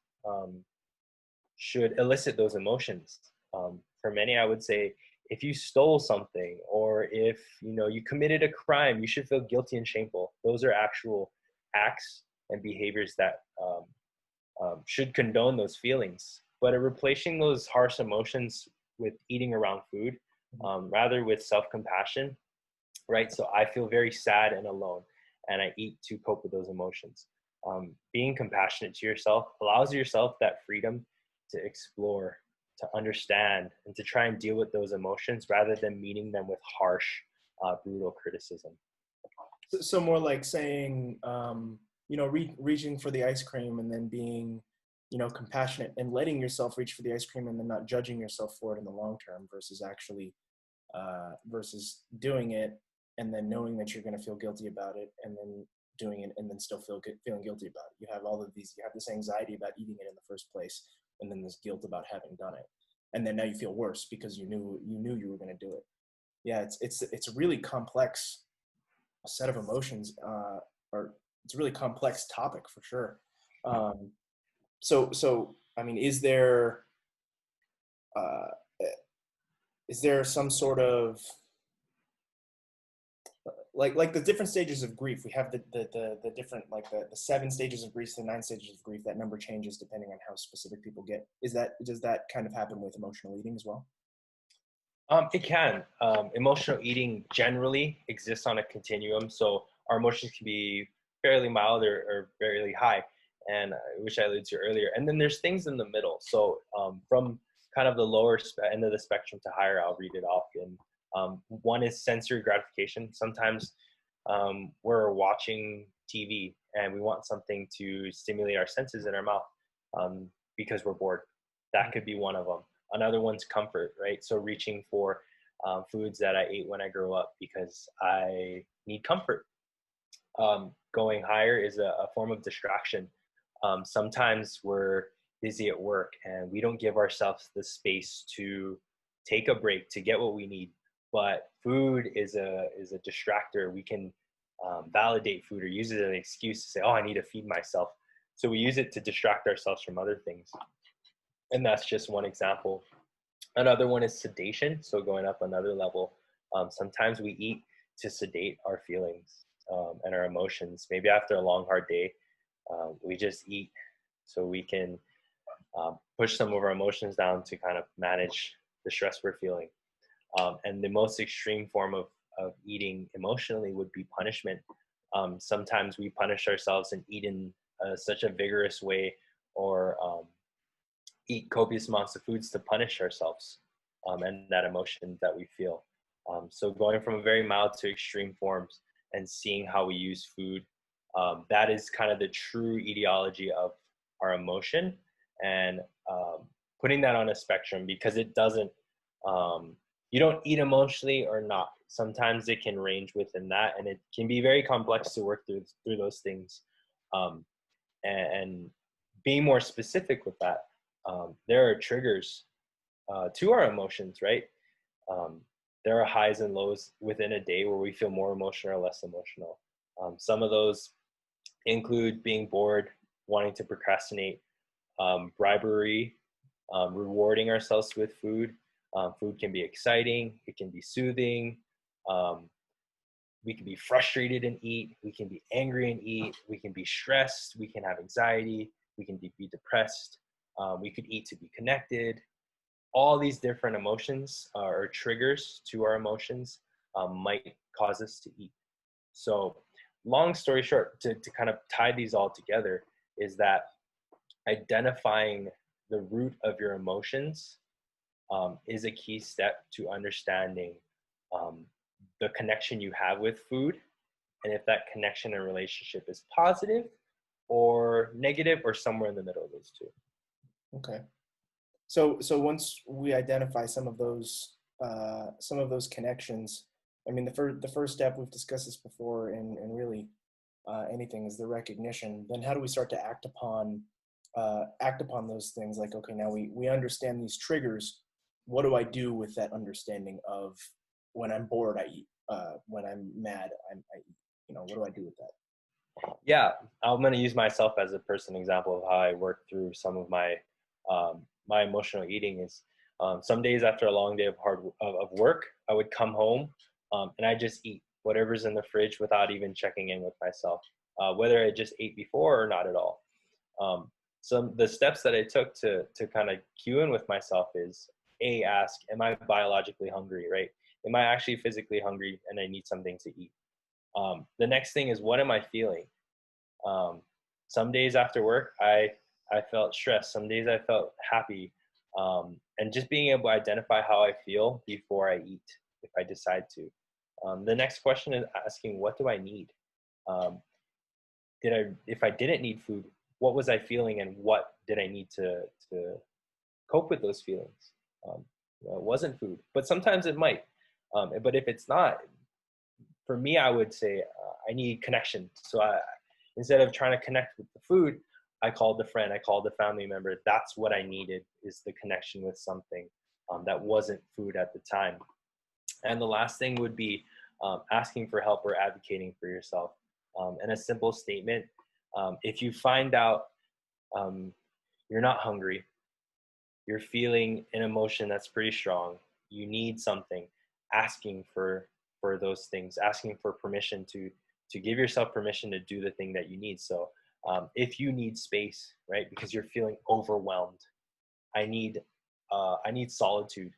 should elicit those emotions? For many, I would say, if you stole something, or if you committed a crime, you should feel guilty and shameful. Those are actual acts and behaviors that should condone those feelings. But replacing those harsh emotions with eating around food, rather with self-compassion, right? So I feel very sad and alone, and I eat to cope with those emotions. Being compassionate to yourself allows yourself that freedom to explore, to understand, and to try and deal with those emotions rather than meeting them with harsh, brutal criticism. So more like saying, reaching for the ice cream and then being, compassionate and letting yourself reach for the ice cream and then not judging yourself for it in the long term versus actually, versus doing it and then knowing that you're going to feel guilty about it and then doing it and then still feeling guilty about it. You have you have this anxiety about eating it in the first place, and then this guilt about having done it. And then now you feel worse because you knew you were going to do it. Yeah, it's a really complex set of emotions, or it's a really complex topic for sure. So I mean, is there some sort of like the different stages of grief? We have the different, like the 7 stages of grief, the 9 stages of grief. That number changes depending on how specific people get. Does that kind of happen with emotional eating as well? It can. Emotional eating generally exists on a continuum, so our emotions can be fairly mild or fairly high, and which I alluded to earlier. And then there's things in the middle. So from kind of the lower end of the spectrum to higher, I'll read it off. And one is sensory gratification. Sometimes we're watching TV and we want something to stimulate our senses in our mouth because we're bored. That could be one of them. Another one's comfort, right? So reaching for foods that I ate when I grew up because I need comfort. Going higher is a form of distraction. Sometimes we're busy at work and we don't give ourselves the space to take a break to get what we need. But food is a distractor. We can validate food or use it as an excuse to say, oh, I need to feed myself. So we use it to distract ourselves from other things. And that's just one example. Another one is sedation. So going up another level, sometimes we eat to sedate our feelings and our emotions. Maybe after a long, hard day, we just eat so we can push some of our emotions down to kind of manage the stress we're feeling. And the most extreme form of eating emotionally would be punishment. Sometimes we punish ourselves and eat in such a vigorous way, or eat copious amounts of foods to punish ourselves and that emotion that we feel. So going from a very mild to extreme forms and seeing how we use food, that is kind of the true etiology of our emotion, and putting that on a spectrum, because it doesn't, you don't eat emotionally or not. Sometimes it can range within that, and it can be very complex to work through those things. And being more specific with that, there are triggers to our emotions, right? There are highs and lows within a day where we feel more emotional or less emotional. Some of those include being bored, wanting to procrastinate, bribery, rewarding ourselves with food. Food can be exciting, it can be soothing. Um, we can be frustrated and eat. We can be angry and eat. We can be stressed. We can have anxiety. We can be depressed. We could eat to be connected. All these different emotions or triggers to our emotions might cause us to eat. So, long story short, to kind of tie these all together, is that identifying the root of your emotions is a key step to understanding um, the connection you have with food, and if that connection and relationship is positive or negative or somewhere in the middle of those two. Okay. So once we identify some of those connections, I mean, the first step, we've discussed this before, and really anything, is the recognition. Then how do we start to act upon those things? Like, okay, now we understand these triggers. What do I do with that understanding of when I'm bored, I eat. When I'm mad, I eat. What do I do with that? Yeah, I'm going to use myself as a personal example of how I work through some of my my emotional eating. Is some days after a long day of work, I would come home and I just eat whatever's in the fridge without even checking in with myself, whether I just ate before or not at all. So the steps that I took to kind of cue in with myself is ask, am I biologically hungry, right? Am I actually physically hungry and I need something to eat? The next thing is, what am I feeling? Some days after work, I felt stressed. Some days I felt happy. And just being able to identify how I feel before I eat, if I decide to. The next question is asking, what do I need? If I didn't need food, what was I feeling, and what did I need to cope with those feelings? It wasn't food, but sometimes it might. But if it's not, for me, I would say I need connection. So instead of trying to connect with the food, I called a friend, I called a family member. That's what I needed, is the connection with something that wasn't food at the time. And the last thing would be asking for help or advocating for yourself. And a simple statement, if you find out you're not hungry, you're feeling an emotion that's pretty strong, you need something, asking for those things, asking for permission to give yourself permission to do the thing that you need. So if you need space, right, because you're feeling overwhelmed, I need solitude.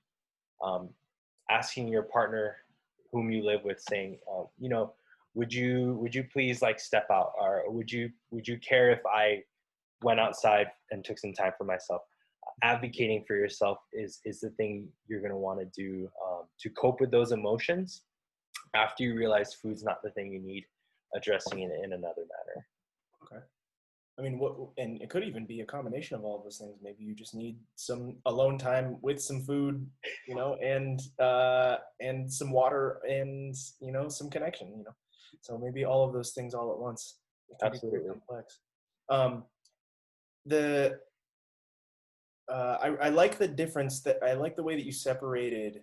Asking your partner whom you live with, saying, would you please like step out, or would you care if I went outside and took some time for myself? Advocating for yourself is the thing you're going to want to do to cope with those emotions after you realize food's not the thing you need, addressing it in another manner. Okay. I mean, and it could even be a combination of all of those things. Maybe you just need some alone time with some food, and some water, and some connection. So maybe all of those things all at once. It can Absolutely. be very complex. I like the difference, I like the way that you separated,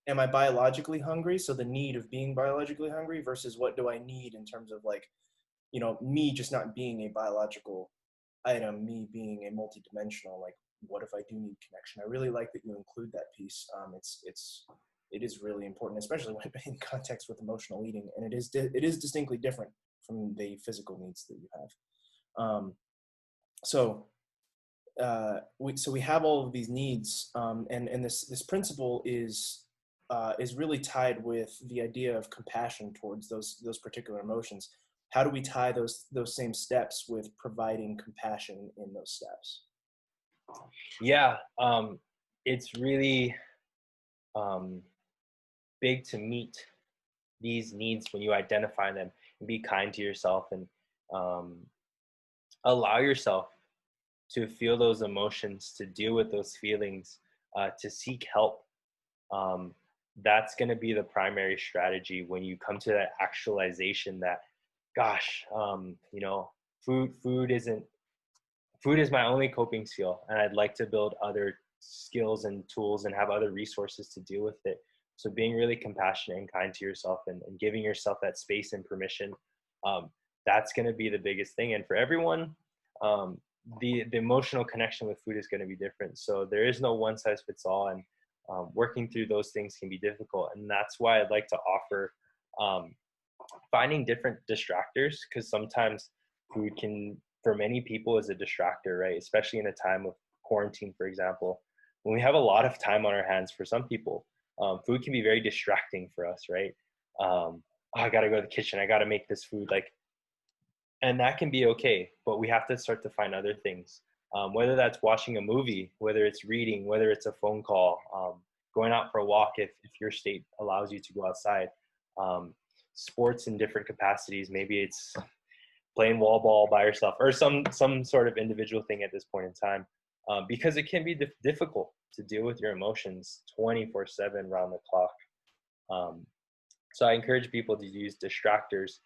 am I biologically hungry? So the need of being biologically hungry versus what do I need in terms of like, me just not being a biological item, me being a multidimensional, like what if I do need connection? I really like that you include that piece. It is really important, especially when in context with emotional eating, and it is distinctly different from the physical needs that you have. So we have all of these needs, and this principle is really tied with the idea of compassion towards those particular emotions. How do we tie those same steps with providing compassion in those steps? Yeah, it's really big to meet these needs when you identify them, and be kind to yourself, and allow yourself to feel those emotions, to deal with those feelings, to seek help. That's going to be the primary strategy when you come to that actualization that, gosh, food is my only coping skill, and I'd like to build other skills and tools and have other resources to deal with it. So being really compassionate and kind to yourself, and giving yourself that space and permission, that's going to be the biggest thing. And for everyone, the emotional connection with food is going to be different. So there is no one size fits all, and working through those things can be difficult. And that's why I'd like to offer um, finding different distractors, because sometimes food can, for many people, is a distractor, right? Especially in a time of quarantine, for example, when we have a lot of time on our hands. For some people, food can be very distracting for us, right? Oh, I gotta go to the kitchen, I gotta make this food, like, and that can be okay, but we have to start to find other things, whether that's watching a movie, whether it's reading, whether it's a phone call, going out for a walk if your state allows you to go outside, sports in different capacities. Maybe it's playing wall ball by yourself, or some sort of individual thing at this point in time, because it can be difficult to deal with your emotions 24/7 round the clock. um, so I encourage people to use distractors,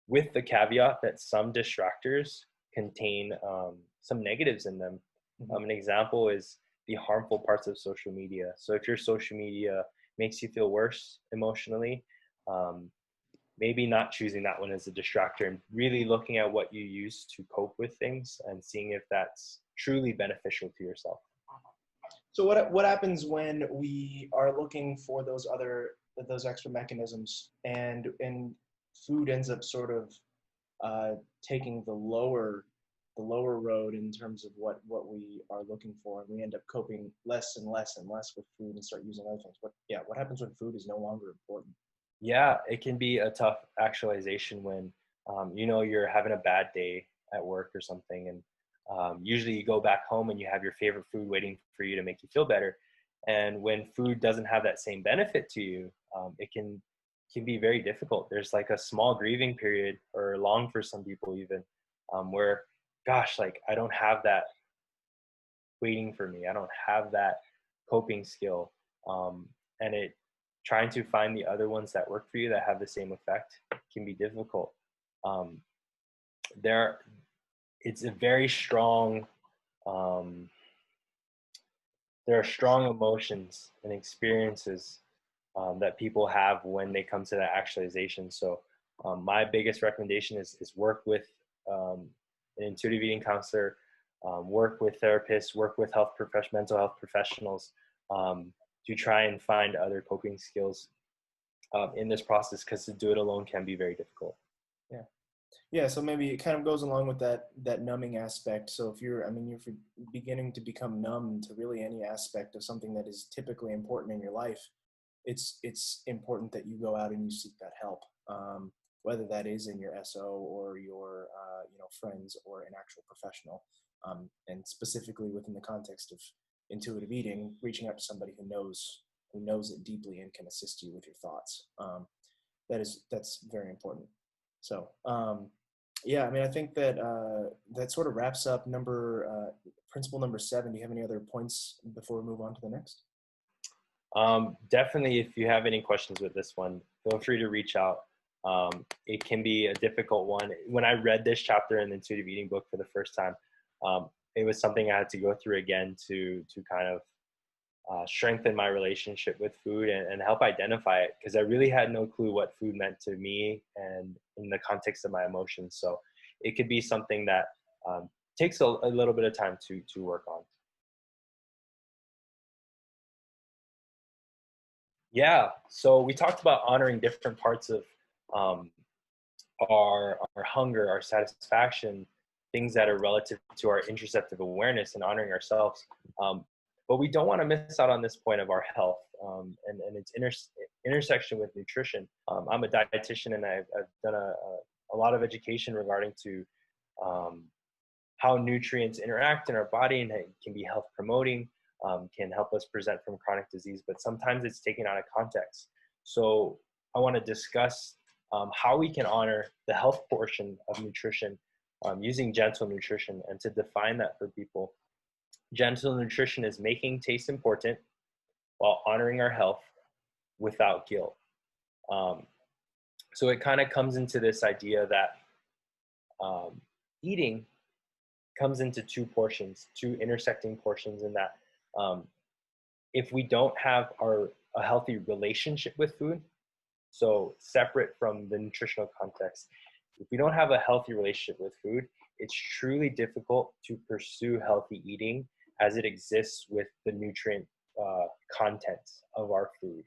with the caveat that some distractors contain some negatives in them. An example is the harmful parts of social media. So if your social media makes you feel worse emotionally, um, maybe not choosing that one as a distractor, and really looking at what you use to cope with things and seeing if that's truly beneficial to yourself. So what happens when we are looking for those extra mechanisms, and food ends up sort of taking the lower road in terms of what we are looking for, and we end up coping less and less and less with food and start using other things? What happens when food is no longer important? Yeah, it can be a tough actualization when you're having a bad day at work or something, and usually you go back home and you have your favorite food waiting for you to make you feel better. And when food doesn't have that same benefit to you, it can be very difficult. There's like a small grieving period, or long for some people even, where, gosh, like, I don't have that waiting for me. I don't have that coping skill. And it trying to find the other ones that work for you that have the same effect can be difficult. Um, there, it's a very strong. Um, there are strong emotions and experiences that people have when they come to that actualization. So, my biggest recommendation is work with an intuitive eating counselor, work with therapists, work with mental health professionals, to try and find other coping skills in this process, because to do it alone can be very difficult. Yeah. Yeah, so maybe it kind of goes along with that numbing aspect. So if you're beginning to become numb to really any aspect of something that is typically important in your life, it's important that you go out and you seek that help, whether that is in your SO or your friends or an actual professional, and specifically within the context of intuitive eating, reaching out to somebody who knows it deeply and can assist you with your thoughts. That's very important. So, yeah, I mean, I think that that sort of wraps up principle number 7. Do you have any other points before we move on to the next? Definitely, if you have any questions with this one, feel free to reach out. It can be a difficult one. When I read this chapter in the intuitive eating book for the first time, it was something I had to go through again to kind of strengthen my relationship with food, and help identify it, because I really had no clue what food meant to me and in the context of my emotions. So it could be something that takes a little bit of time to work on. Yeah, so we talked about honoring different parts of um, our hunger, our satisfaction, things that are relative to our interoceptive awareness, and honoring ourselves. But we don't want to miss out on this point of our health, and its intersection with nutrition. I'm a dietitian, and I've done a lot of education regarding to how nutrients interact in our body, and it can be health promoting, can help us present from chronic disease, but sometimes it's taken out of context. So I want to discuss how we can honor the health portion of nutrition using gentle nutrition. And to define that for people, gentle nutrition is making taste important while honoring our health without guilt. So it kind of comes into this idea that eating comes into two intersecting portions, in that if we don't have a healthy relationship with food, so separate from the nutritional context, If we don't have a healthy relationship with food, it's truly difficult to pursue healthy eating as it exists with the nutrient content of our food.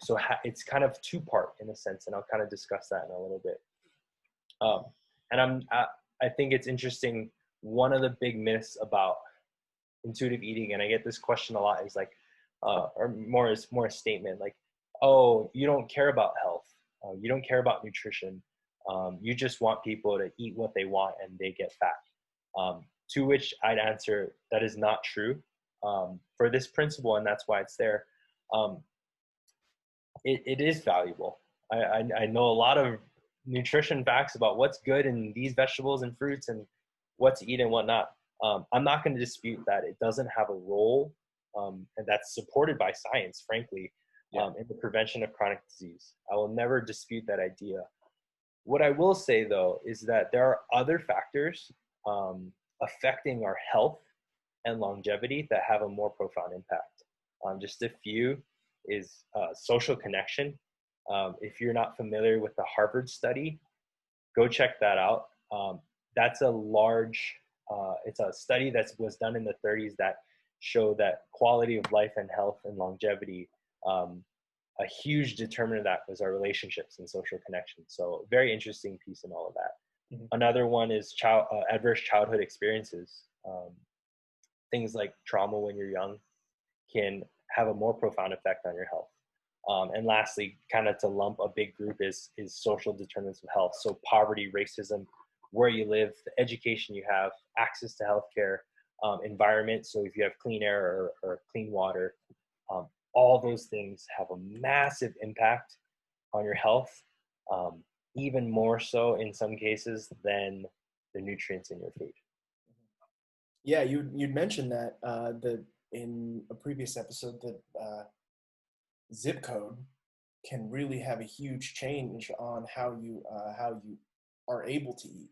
So it's kind of two-part in a sense, and I'll kind of discuss that in a little bit. And I think it's interesting. One of the big myths about intuitive eating, and I get this question a lot, is like, or more a statement like, "Oh, you don't care about health. You don't care about nutrition. You just want people to eat what they want and they get fat." To which I'd answer, that is not true. For this principle, and that's why it's there. It is valuable. I know a lot of nutrition facts about what's good in these vegetables and fruits and what to eat and what not. I'm not going to dispute that it doesn't have a role, and that's supported by science, frankly, in the prevention of chronic disease. I will never dispute that idea. What I will say, though, is that there are other factors affecting our health and longevity that have a more profound impact. Just a few is social connection. If you're not familiar with the Harvard study, go check that out. That's a large, it's a study that was done in the 30s that showed that quality of life and health and longevity, a huge determinant of that was our relationships and social connection. So very interesting piece in all of that. Mm-hmm. Another one is adverse childhood experiences. Things like trauma when you're young can have a more profound effect on your health. And lastly, kind of to lump a big group is social determinants of health. So poverty, racism, where you live, the education you have, access to healthcare, environment. So if you have clean air or clean water, all those things have a massive impact on your health, even more so in some cases than the nutrients in your food. Yeah, you'd mentioned that in a previous episode that zip code can really have a huge change on how you are able to eat,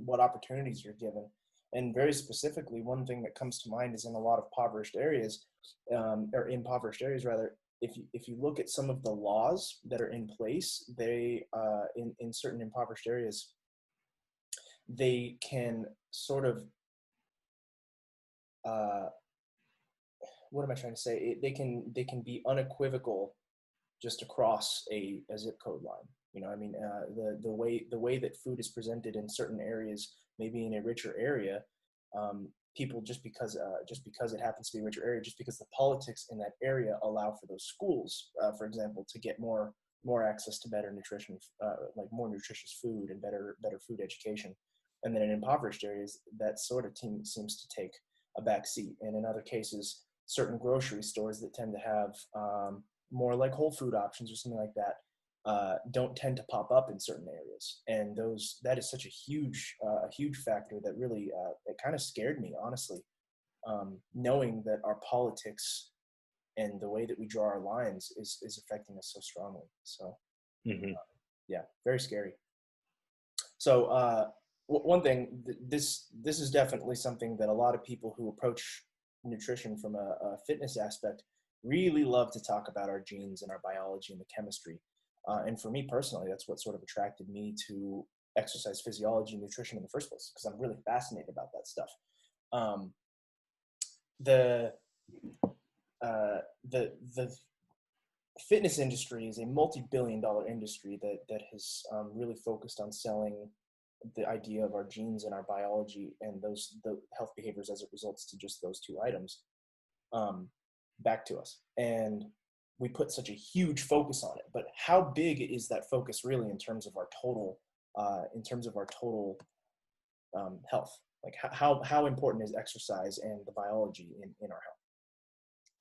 what opportunities you're given. And very specifically, one thing that comes to mind is in a lot of impoverished areas, rather, if you look at some of the laws that are in place, they in certain impoverished areas, they can sort of what am I trying to say? They can be unequivocal just across a zip code line. You know, I mean, the way that food is presented in certain areas, maybe in a richer area, people just because it happens to be a richer area, just because the politics in that area allow for those schools, for example, to get more access to better nutrition, like more nutritious food and better food education. And then in impoverished areas, that sort of seems to take a back seat. And in other cases, certain grocery stores that tend to have more like whole food options or something like that don't tend to pop up in certain areas. And that is such a huge factor that really it kind of scared me, honestly, knowing that our politics and the way that we draw our lines is affecting us so strongly. So yeah, very scary. So one thing, this is definitely something that a lot of people who approach nutrition from a fitness aspect really love to talk about, our genes and our biology and the chemistry. And for me personally, that's what sort of attracted me to exercise physiology and nutrition in the first place, because I'm really fascinated about that stuff. The fitness industry is a multi-billion-dollar industry that has really focused on selling the idea of our genes and our biology and the health behaviors as it results to just those two items back to us. And we put such a huge focus on it, but how big is that focus really in terms of our total health? Like how important is exercise and the biology in our health?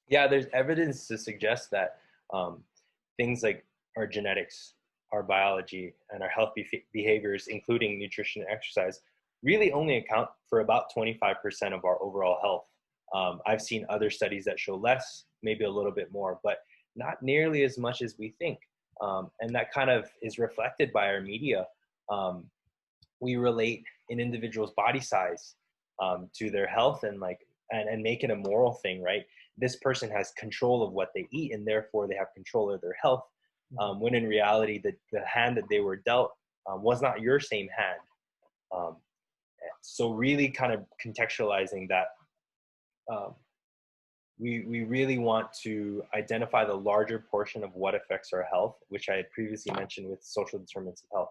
Yeah, there's evidence to suggest that things like our genetics, our biology, and our health behaviors, including nutrition and exercise, really only account for about 25% of our overall health. I've seen other studies that show less, maybe a little bit more, but not nearly as much as we think. And that kind of is reflected by our media. We relate an individual's body size to their health and make it a moral thing, right? This person has control of what they eat and therefore they have control of their health. When in reality, the hand that they were dealt was not your same hand. Um, so really kind of contextualizing that, we really want to identify the larger portion of what affects our health, which I had previously mentioned with social determinants of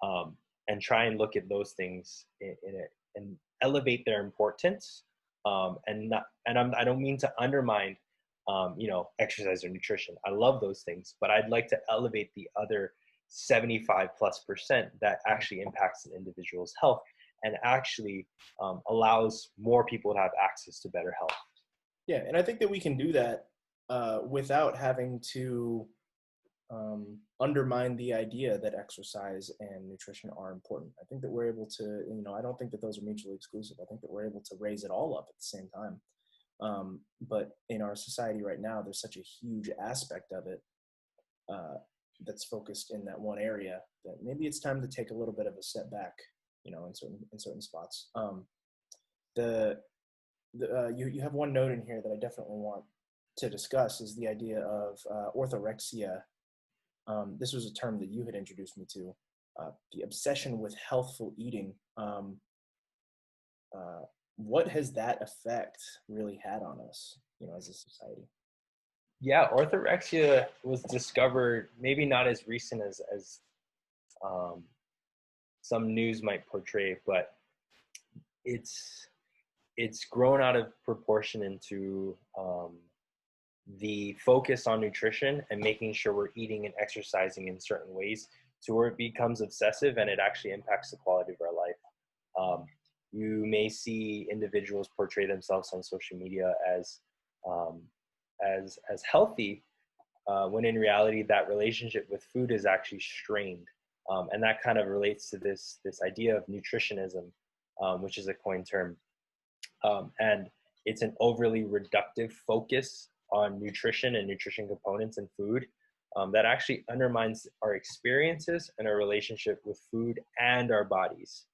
health, and try and look at those things in it and elevate their importance. I don't mean to undermine, exercise or nutrition. I love those things, but I'd like to elevate the other 75+% that actually impacts an individual's health and actually allows more people to have access to better health. Yeah, and I think that we can do that without having to undermine the idea that exercise and nutrition are important. I think that we're able to, I don't think that those are mutually exclusive. I think that we're able to raise it all up at the same time. But in our society right now, there's such a huge aspect of it that's focused in that one area that maybe it's time to take a little bit of a step back, in certain spots. You have one note in here that I definitely want to discuss is the idea of orthorexia. This was a term that you had introduced me to, the obsession with healthful eating. What has that effect really had on us, as a society? Yeah, orthorexia was discovered maybe not as recent as some news might portray, but it's grown out of proportion into the focus on nutrition and making sure we're eating and exercising in certain ways to where it becomes obsessive and it actually impacts the quality of our life. You may see individuals portray themselves on social media as healthy, when in reality that relationship with food is actually strained. And that kind of relates to this idea of nutritionism, which is a coined term. And it's an overly reductive focus on nutrition and nutrition components in food that actually undermines our experiences and our relationship with food and our bodies.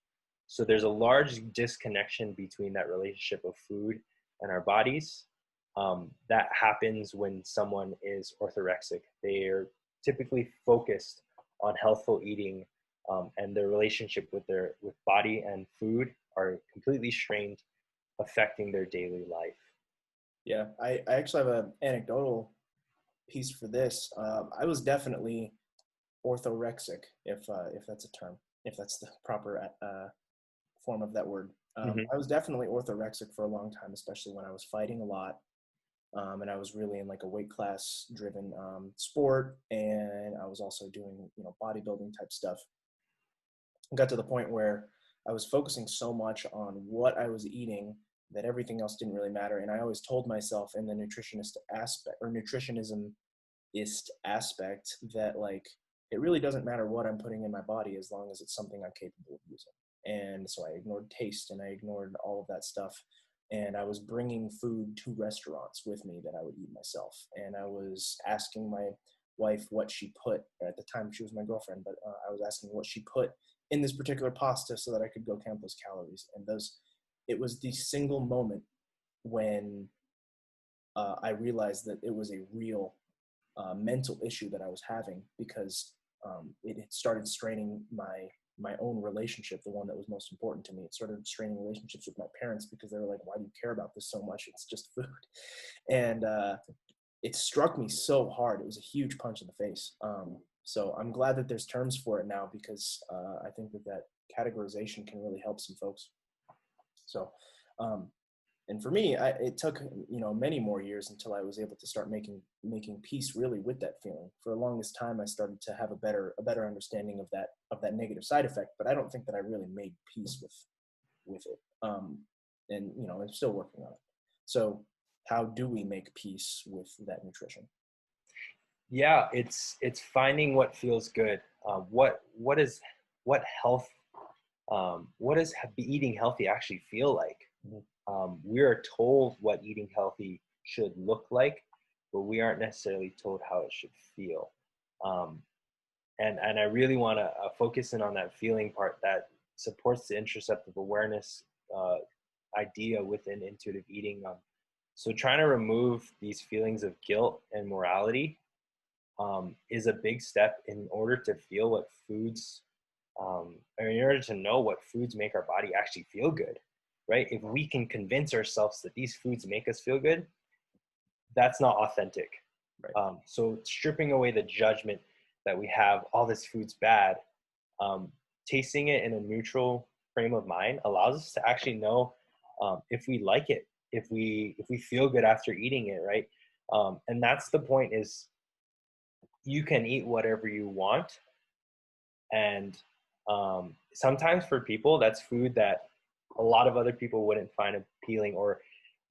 So there's a large disconnection between that relationship of food and our bodies. That happens when someone is orthorexic. They are typically focused on healthful eating, and their relationship with body and food are completely strained, affecting their daily life. Yeah, I actually have an anecdotal piece for this. I was definitely orthorexic, if that's a term, if that's the proper form of that word. I was definitely orthorexic for a long time, especially when I was fighting a lot. And I was really in like a weight class driven sport, and I was also doing bodybuilding type stuff. I got to the point where I was focusing so much on what I was eating that everything else didn't really matter. And I always told myself in the nutritionist aspect or nutritionismist aspect that like it really doesn't matter what I'm putting in my body as long as it's something I'm capable of using. And so I ignored taste and I ignored all of that stuff. And I was bringing food to restaurants with me that I would eat myself. And I was asking my wife what she put, at the time she was my girlfriend, but I was asking what she put in this particular pasta so that I could go count those calories. And it was the single moment when I realized that it was a real mental issue that I was having, because it had started straining my own relationship, the one that was most important to me. It started straining relationships with my parents because they were like, why do you care about this so much? It's just food. And it struck me so hard. It was a huge punch in the face. So I'm glad that there's terms for it now, because I think that categorization can really help some folks. So, and for me, it took many more years until I was able to start making peace really with that feeling. For the longest time, I started to have a better understanding of that negative side effect, but I don't think that I really made peace with it. And I'm still working on it. So, how do we make peace with that nutrition? Yeah, it's finding what feels good. What does eating healthy actually feel like? We are told what eating healthy should look like, but we aren't necessarily told how it should feel. And I really want to focus in on that feeling part that supports the interoceptive awareness idea within intuitive eating. So trying to remove these feelings of guilt and morality is a big step in order to feel what foods in order to know what foods make our body actually feel good, right? If we can convince ourselves that these foods make us feel good, that's not authentic. Right. So stripping away the judgment that we have, all this food's bad, tasting it in a neutral frame of mind allows us to actually know if we like it, if we feel good after eating it, right? And that's the point, is you can eat whatever you want. And sometimes for people, that's food that a lot of other people wouldn't find appealing, or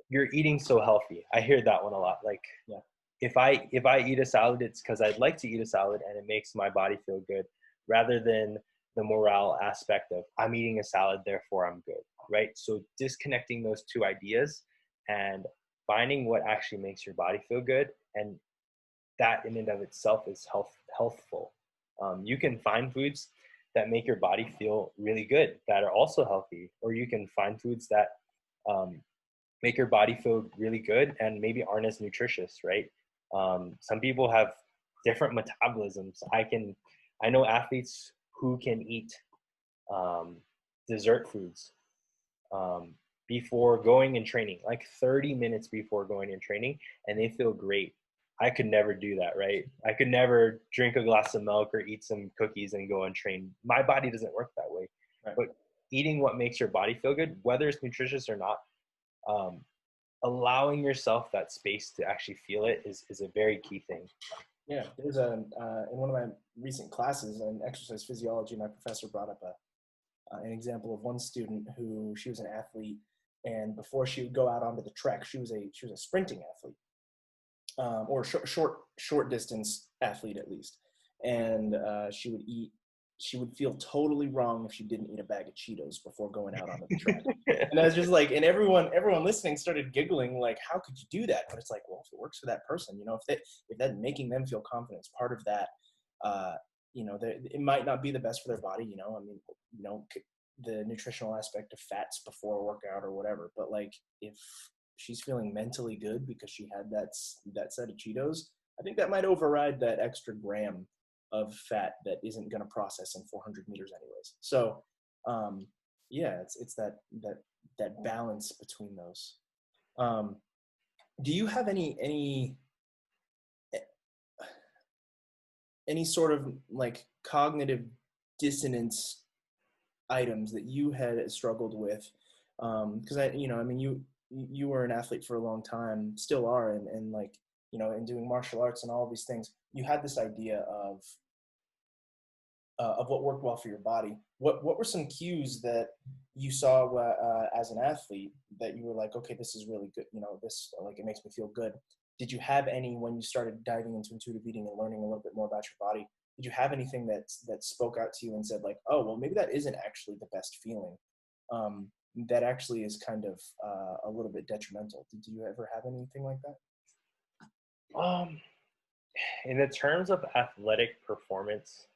you're eating so healthy. I hear that one a lot. Like, Yeah. if I eat a salad, it's because I'd like to eat a salad and it makes my body feel good, rather than the morale aspect of I'm eating a salad, therefore I'm good, right? So disconnecting those two ideas and finding what actually makes your body feel good, and that in and of itself is healthful. You can find foods that make your body feel really good that are also healthy, or you can find foods that make your body feel really good and maybe aren't as nutritious, right? Some people have different metabolisms. I know athletes who can eat dessert foods before going and training, like 30 minutes before going and training, and they feel great. I could never do that, right? I could never drink a glass of milk or eat some cookies and go and train. My body doesn't work that way. Right. But eating what makes your body feel good, whether it's nutritious or not, allowing yourself that space to actually feel it is a very key thing. Yeah, there's in one of my recent classes in exercise physiology, my professor brought up an example of one student who, she was an athlete, and before she would go out onto the track, she was a sprinting athlete, or short distance athlete at least, and she would feel totally wrong if she didn't eat a bag of Cheetos before going out onto the track. And I was just like, and everyone listening started giggling, like, how could you do that? But it's like, well, if it works for that person, if that making them feel confident is part of that, it might not be the best for their body, I mean, the nutritional aspect of fats before a workout or whatever. But like, if she's feeling mentally good because she had that set of Cheetos, I think that might override that extra gram of fat that isn't going to process in 400 meters anyways. So yeah, it's that balance between those. Do you have any sort of like cognitive dissonance items that you had struggled with? Because I mean, you were an athlete for a long time, still are, and like, and doing martial arts and all these things, you had this idea of what worked well for your body. What were some cues that you saw as an athlete that you were like, okay, this is really good, this, like, it makes me feel good? Did you have any, when you started diving into intuitive eating and learning a little bit more about your body, did you have anything that spoke out to you and said like, oh, well, maybe that isn't actually the best feeling, that actually is kind of a little bit detrimental? Did you ever have anything like that? In the terms of athletic performance,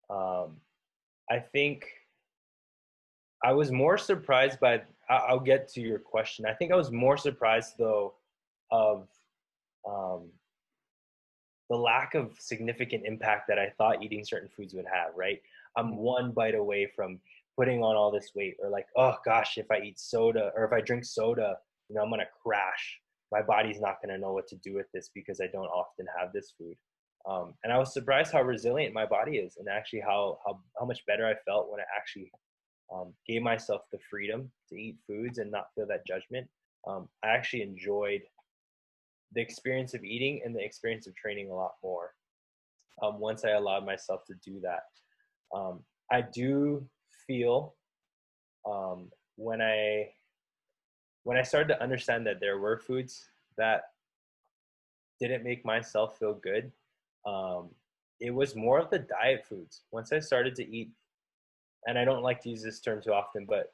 I think I was more surprised by, I'll get to your question. I think I was more surprised though of the lack of significant impact that I thought eating certain foods would have, right? I'm one bite away from putting on all this weight, or like, oh gosh, if I eat soda or if I drink soda, I'm going to crash. My body's not going to know what to do with this because I don't often have this food. And I was surprised how resilient my body is, and actually how much better I felt when I actually gave myself the freedom to eat foods and not feel that judgment. I actually enjoyed the experience of eating and the experience of training a lot more once I allowed myself to do that. I do feel when I started to understand that there were foods that didn't make myself feel good, it was more of the diet foods. Once I started to eat, and I don't like to use this term too often, but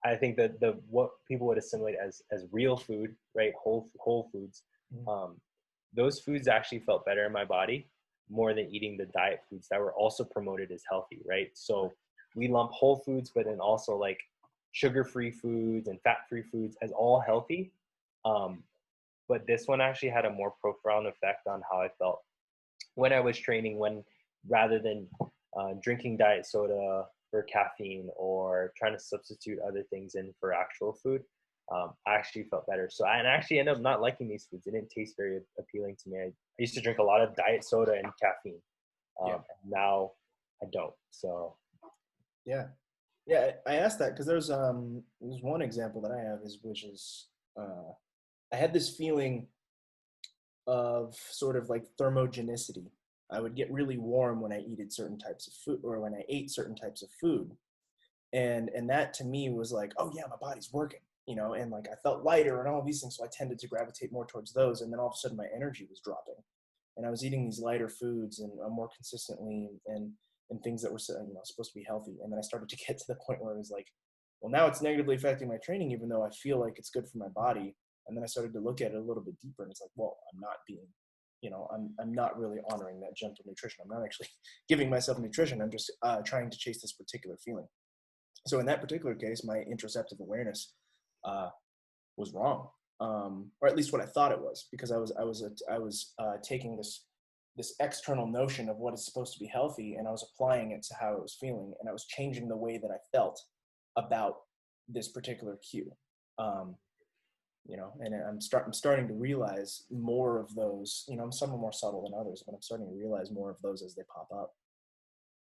I think that what people would assimilate as real food, right, whole foods, those foods actually felt better in my body more than eating the diet foods that were also promoted as healthy, right? So we lump whole foods, but then also like sugar-free foods and fat-free foods as all healthy. But this one actually had a more profound effect on how I felt when I was training, rather than drinking diet soda for caffeine or trying to substitute other things in for actual food, I actually felt better. So I actually ended up not liking these foods. It didn't taste very appealing to me. I used to drink a lot of diet soda and caffeine. Yeah. And now I don't. So Yeah. Yeah. I asked that because there's one example that I have which is I had this feeling of sort of like thermogenicity. I would get really warm when I ate certain types of food, or when I ate certain types of food. And that to me was like, oh yeah, my body's working, and like I felt lighter and all of these things. So I tended to gravitate more towards those. And then all of a sudden my energy was dropping. And I was eating these lighter foods and more consistently and things that were supposed to be healthy. And then I started to get to the point where it was like, well, now it's negatively affecting my training, even though I feel like it's good for my body. And then I started to look at it a little bit deeper, and it's like, well, I'm not being, I'm not really honoring that gentle nutrition. I'm not actually giving myself nutrition. I'm just trying to chase this particular feeling. So in that particular case, my interoceptive awareness was wrong, or at least what I thought it was, because I was taking this external notion of what is supposed to be healthy, and I was applying it to how I was feeling, and I was changing the way that I felt about this particular cue. And I'm starting to realize more of those. Some are more subtle than others, but I'm starting to realize more of those as they pop up.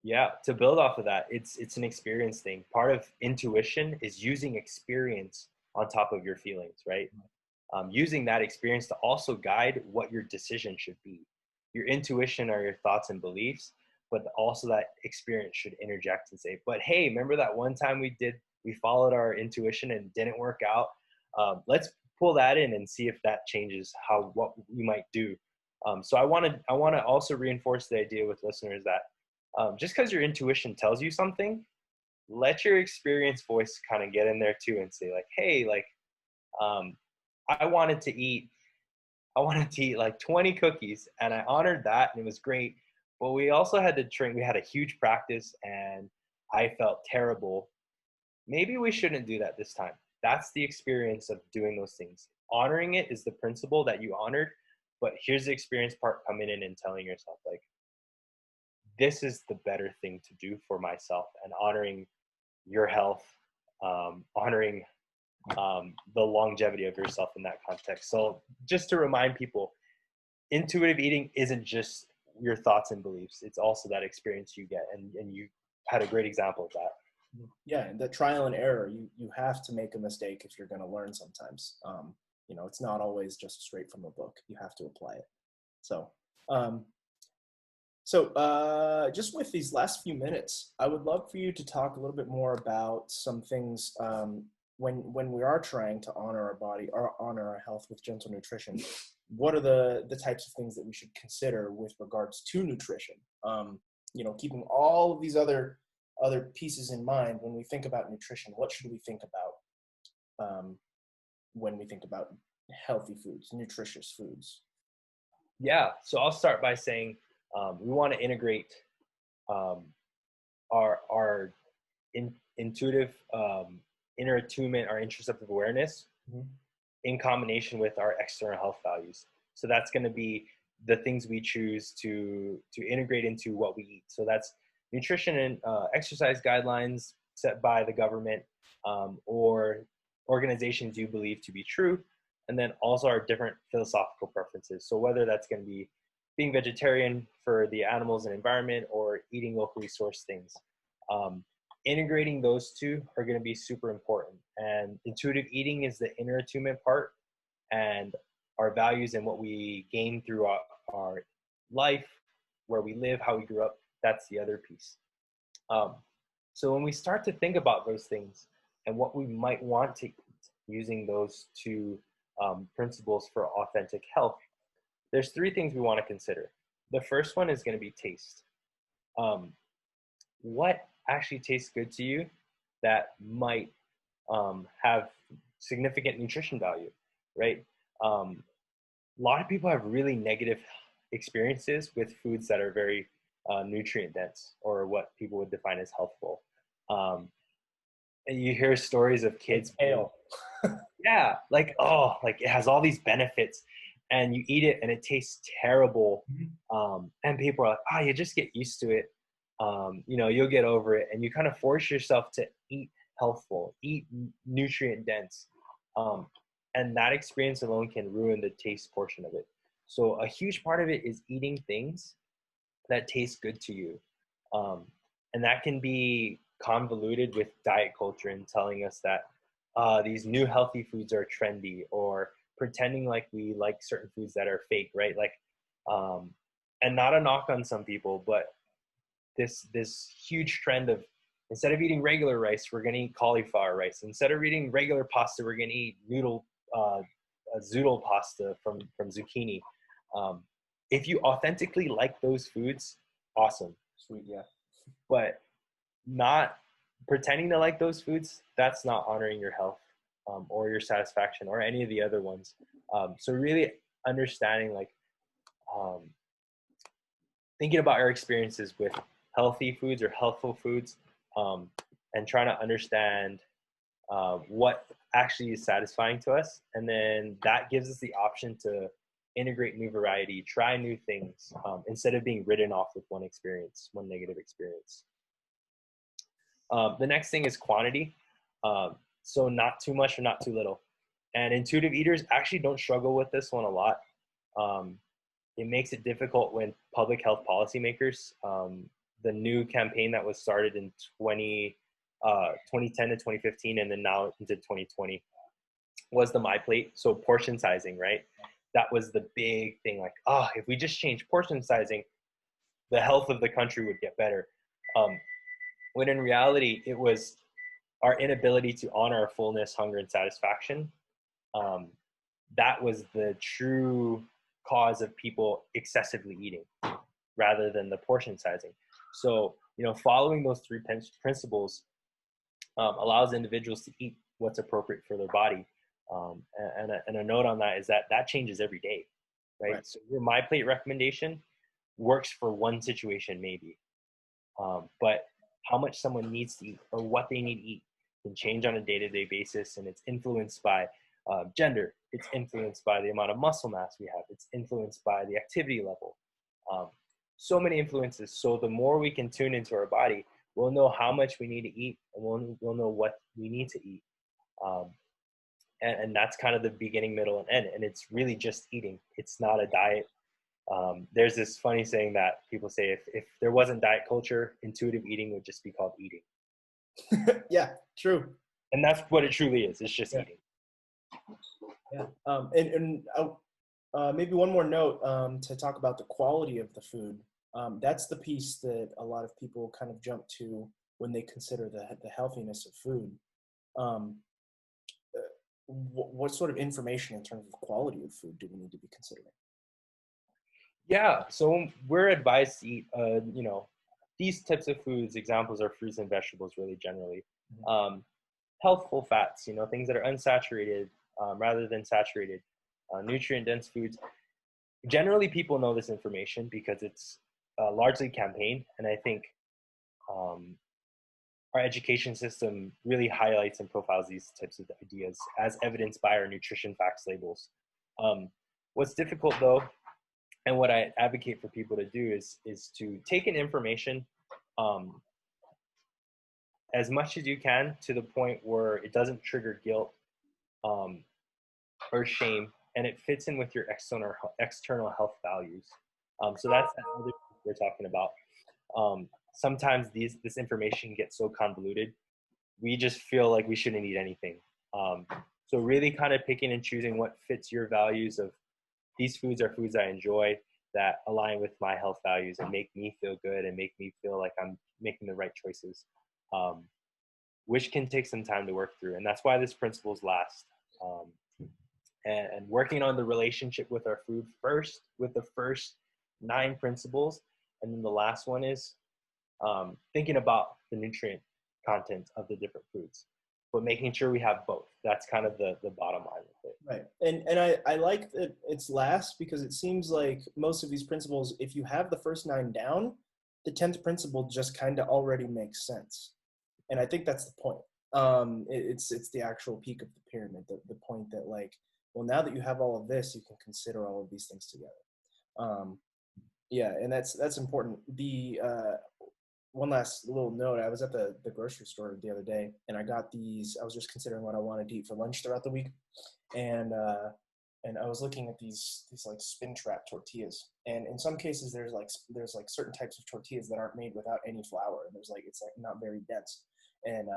yeah, to build off of that, it's an experience thing. Part of intuition is using experience on top of your feelings, right? Using that experience to also guide what your decision should be. Your intuition are your thoughts and beliefs, but also that experience should interject and say, but hey, remember that one time we followed our intuition and it didn't work out? Let's pull that in and see if that changes what we might do. So I want to also reinforce the idea with listeners that just because your intuition tells you something, let your experience voice kind of get in there too and say like, hey, like, I wanted to eat like 20 cookies, and I honored that and it was great. But we also had to train. We had a huge practice and I felt terrible. Maybe we shouldn't do that this time. That's the experience of doing those things. Honoring it is the principle that you honored, but here's the experience part coming in and telling yourself like, this is the better thing to do for myself, and honoring your health, honoring the longevity of yourself in that context. So just to remind people, intuitive eating isn't just your thoughts and beliefs. It's also that experience you get. And you had a great example of that. Yeah, and the trial and error, you have to make a mistake if you're going to learn sometimes. It's not always just straight from a book. You have to apply it. So, just with these last few minutes, I would love for you to talk a little bit more about some things when we are trying to honor our body or honor our health with gentle nutrition. What are the types of things that we should consider with regards to nutrition? Keeping all of these other pieces in mind when we think about nutrition. What should we think about when we think about healthy foods, nutritious foods? Yeah, so I'll start by saying we want to integrate our intuitive inner attunement, our interoceptive awareness, in combination with our external health values. So that's going to be the things we choose to integrate into what we eat. So that's nutrition and exercise guidelines set by the government or organizations you believe to be true, and then also our different philosophical preferences. So whether that's going to be being vegetarian for the animals and environment or eating locally sourced things. Integrating those two are going to be super important. And intuitive eating is the inner attunement part, and our values and what we gain through our life, where we live, how we grew up, that's the other piece. So when we start to think about those things and what we might want to eat using those two principles for authentic health, there's three things we want to consider. The first one is going to be taste. What actually tastes good to you that might have significant nutrition value, right? A lot of people have really negative experiences with foods that are very nutrient dense, or what people would define as healthful. And you hear stories of kids Ale. Yeah, like, oh, like it has all these benefits, and you eat it and it tastes terrible. And people are like, oh, you just get used to it. you'll get over it, and you kind of force yourself to eat healthful, eat nutrient dense. Um, and that experience alone can ruin the taste portion of it. So a huge part of it is eating things that taste good to you. Um, and that can be convoluted with diet culture and telling us that these new healthy foods are trendy, or pretending like we like certain foods that are fake, right? Like, and not a knock on some people, but this huge trend of, instead of eating regular rice, we're gonna eat cauliflower rice. Instead of eating regular pasta, we're gonna eat zoodle pasta from zucchini. Um, if you authentically like those foods, awesome, Sweet, yeah. but not pretending to like those foods, that's not honoring your health, or your satisfaction, or any of the other ones. So really understanding, like, um, thinking about our experiences with healthy foods or healthful foods, and trying to understand what actually is satisfying to us. And then that gives us the option to integrate new variety, try new things, instead of being ridden off with one negative experience. The next thing is quantity. So not too much or not too little. And intuitive eaters actually don't struggle with this one a lot. It makes it difficult when public health policymakers, the new campaign that was started in 2010 to 2015, and then now into 2020, was the My Plate. So portion sizing, right? That was the big thing. Like, if we just change portion sizing, the health of the country would get better. When in reality, it was our inability to honor our fullness, hunger, and satisfaction. That was the true cause of people excessively eating, rather than the portion sizing. So, following those three principles allows individuals to eat what's appropriate for their body. And a note on that is that changes every day, right? So your My Plate recommendation works for one situation maybe, but how much someone needs to eat or what they need to eat can change on a day-to-day basis, and it's influenced by gender. It's influenced by the amount of muscle mass we have. It's influenced by the activity level. So many influences. So the more we can tune into our body, we'll know how much we need to eat, and we'll know what we need to eat. And that's kind of the beginning, middle, and end. And it's really just eating. It's not a diet. There's this funny saying that people say, if there wasn't diet culture, intuitive eating would just be called eating. Yeah, true. And that's what it truly is. It's just eating. Yeah. Maybe one more note to talk about the quality of the food. That's the piece that a lot of people kind of jump to when they consider the healthiness of food. What sort of information in terms of quality of food do we need to be considering? Yeah, so we're advised to eat, these types of foods. Examples are fruits and vegetables, really generally. Healthful fats, things that are unsaturated rather than saturated, nutrient-dense foods. Generally, people know this information because it's largely campaigned, and I think our education system really highlights and profiles these types of ideas, as evidenced by our nutrition facts labels. What's difficult, though, and what I advocate for people to do is to take in information as much as you can, to the point where it doesn't trigger guilt or shame, and it fits in with your external health values. So that's another thing we're talking about. Sometimes this information gets so convoluted, we just feel like we shouldn't eat anything. So really kind of picking and choosing what fits your values of, these foods are foods I enjoy, that align with my health values and make me feel good and make me feel like I'm making the right choices, which can take some time to work through. And that's why this principles last. And working on the relationship with our food first, with the first 9 principles. And then the last one is thinking about the nutrient content of the different foods, but making sure we have both. That's kind of the bottom line with it. Right. And I like that it's last, because it seems like most of these principles, if you have the first 9 down, the 10th principle just kind of already makes sense. And I think that's the point. It's the actual peak of the pyramid, the point that, like, well, now that you have all of this, you can consider all of these things together. Yeah, and that's important. one last little note. I was at the grocery store the other day, and I got these. I was just considering what I wanted to eat for lunch throughout the week, and I was looking at these like spin trap tortillas. And in some cases, there's like certain types of tortillas that aren't made without any flour, and it's like not very dense. And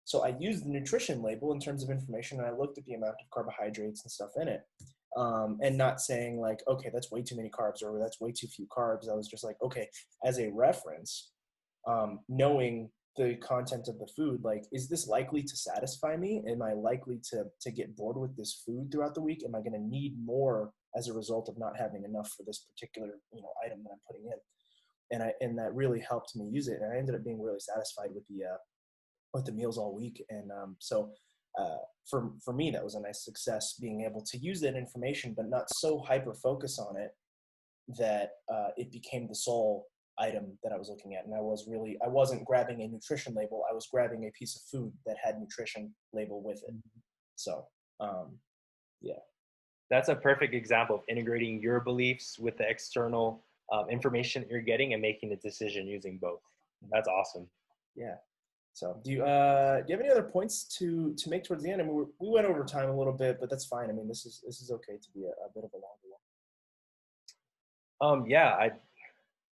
so I used the nutrition label in terms of information, and I looked at the amount of carbohydrates and stuff in it. And not saying like, okay, that's way too many carbs or that's way too few carbs. I was just like, okay, as a reference, knowing the content of the food, like, is this likely to satisfy me? Am I likely to get bored with this food throughout the week? Am I going to need more as a result of not having enough for this particular, item that I'm putting in? And that really helped me use it. And I ended up being really satisfied with the meals all week. And for me, that was a nice success, being able to use that information, but not so hyper focus on it that it became the sole item that I was looking at. And I wasn't grabbing a nutrition label. I was grabbing a piece of food that had nutrition label with it. So, yeah. That's a perfect example of integrating your beliefs with the external information that you're getting and making a decision using both. That's awesome. Yeah. So do you have any other points to make towards the end? I mean, we went over time a little bit, but that's fine. I mean, this is okay to be a bit of a longer one. Yeah,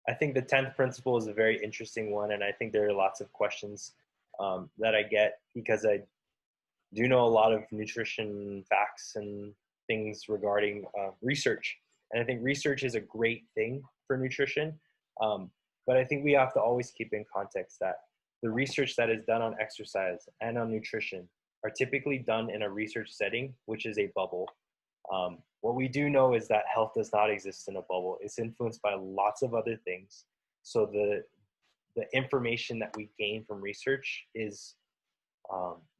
I think the 10th principle is a very interesting one, and I think there are lots of questions that I get because I do know a lot of nutrition facts and things regarding research, and I think research is a great thing for nutrition, but I think we have to always keep in context that the research that is done on exercise and on nutrition are typically done in a research setting, which is a bubble. What we do know is that health does not exist in a bubble. It's influenced by lots of other things. So the information that we gain from research is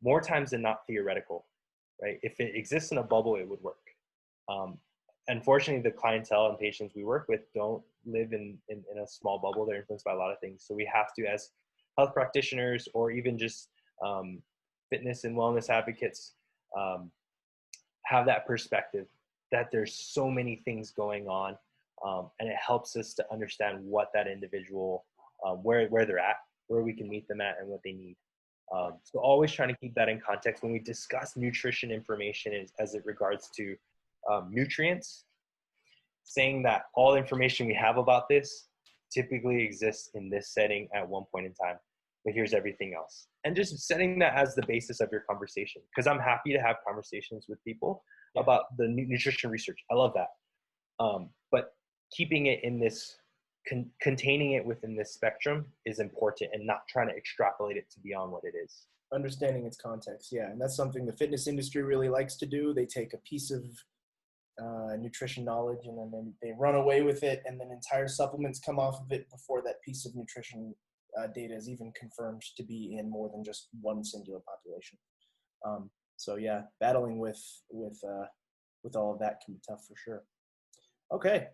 more times than not theoretical, right? If it exists in a bubble, it would work. Unfortunately, the clientele and patients we work with don't live in a small bubble. They're influenced by a lot of things. So we have to, as health practitioners or even just fitness and wellness advocates, have that perspective that there's so many things going on, and it helps us to understand what that individual, where they're at, where we can meet them at, and what they need. So always trying to keep that in context when we discuss nutrition information as it regards to nutrients, saying that all information we have about this typically exists in this setting at one point in time, but here's everything else. And just setting that as the basis of your conversation, because I'm happy to have conversations with people about the nutrition research. I love that. But keeping it in this, containing it within this spectrum is important, and not trying to extrapolate it to beyond what it is. Understanding its context, yeah. And that's something the fitness industry really likes to do. They take a piece of nutrition knowledge and then they run away with it, and then entire supplements come off of it before that piece of nutrition data is even confirmed to be in more than just one singular population. So yeah, battling with all of that can be tough for sure. Okay.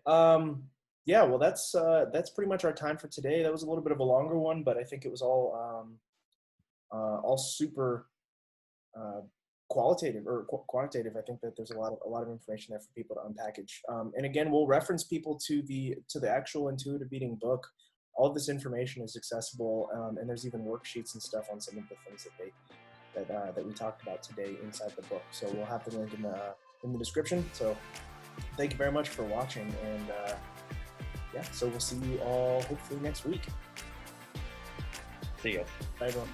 Yeah, well, that's pretty much our time for today. That was a little bit of a longer one, but I think it was all super qualitative or quantitative. I think that there's a lot of information there for people to unpackage. And again, we'll reference people to the actual Intuitive Eating book. All of this information is accessible, and there's even worksheets and stuff on some of the things that we talked about today inside the book. So we'll have the link in the description. So thank you very much for watching, and yeah, so we'll see you all hopefully next week. See you. Bye, everyone.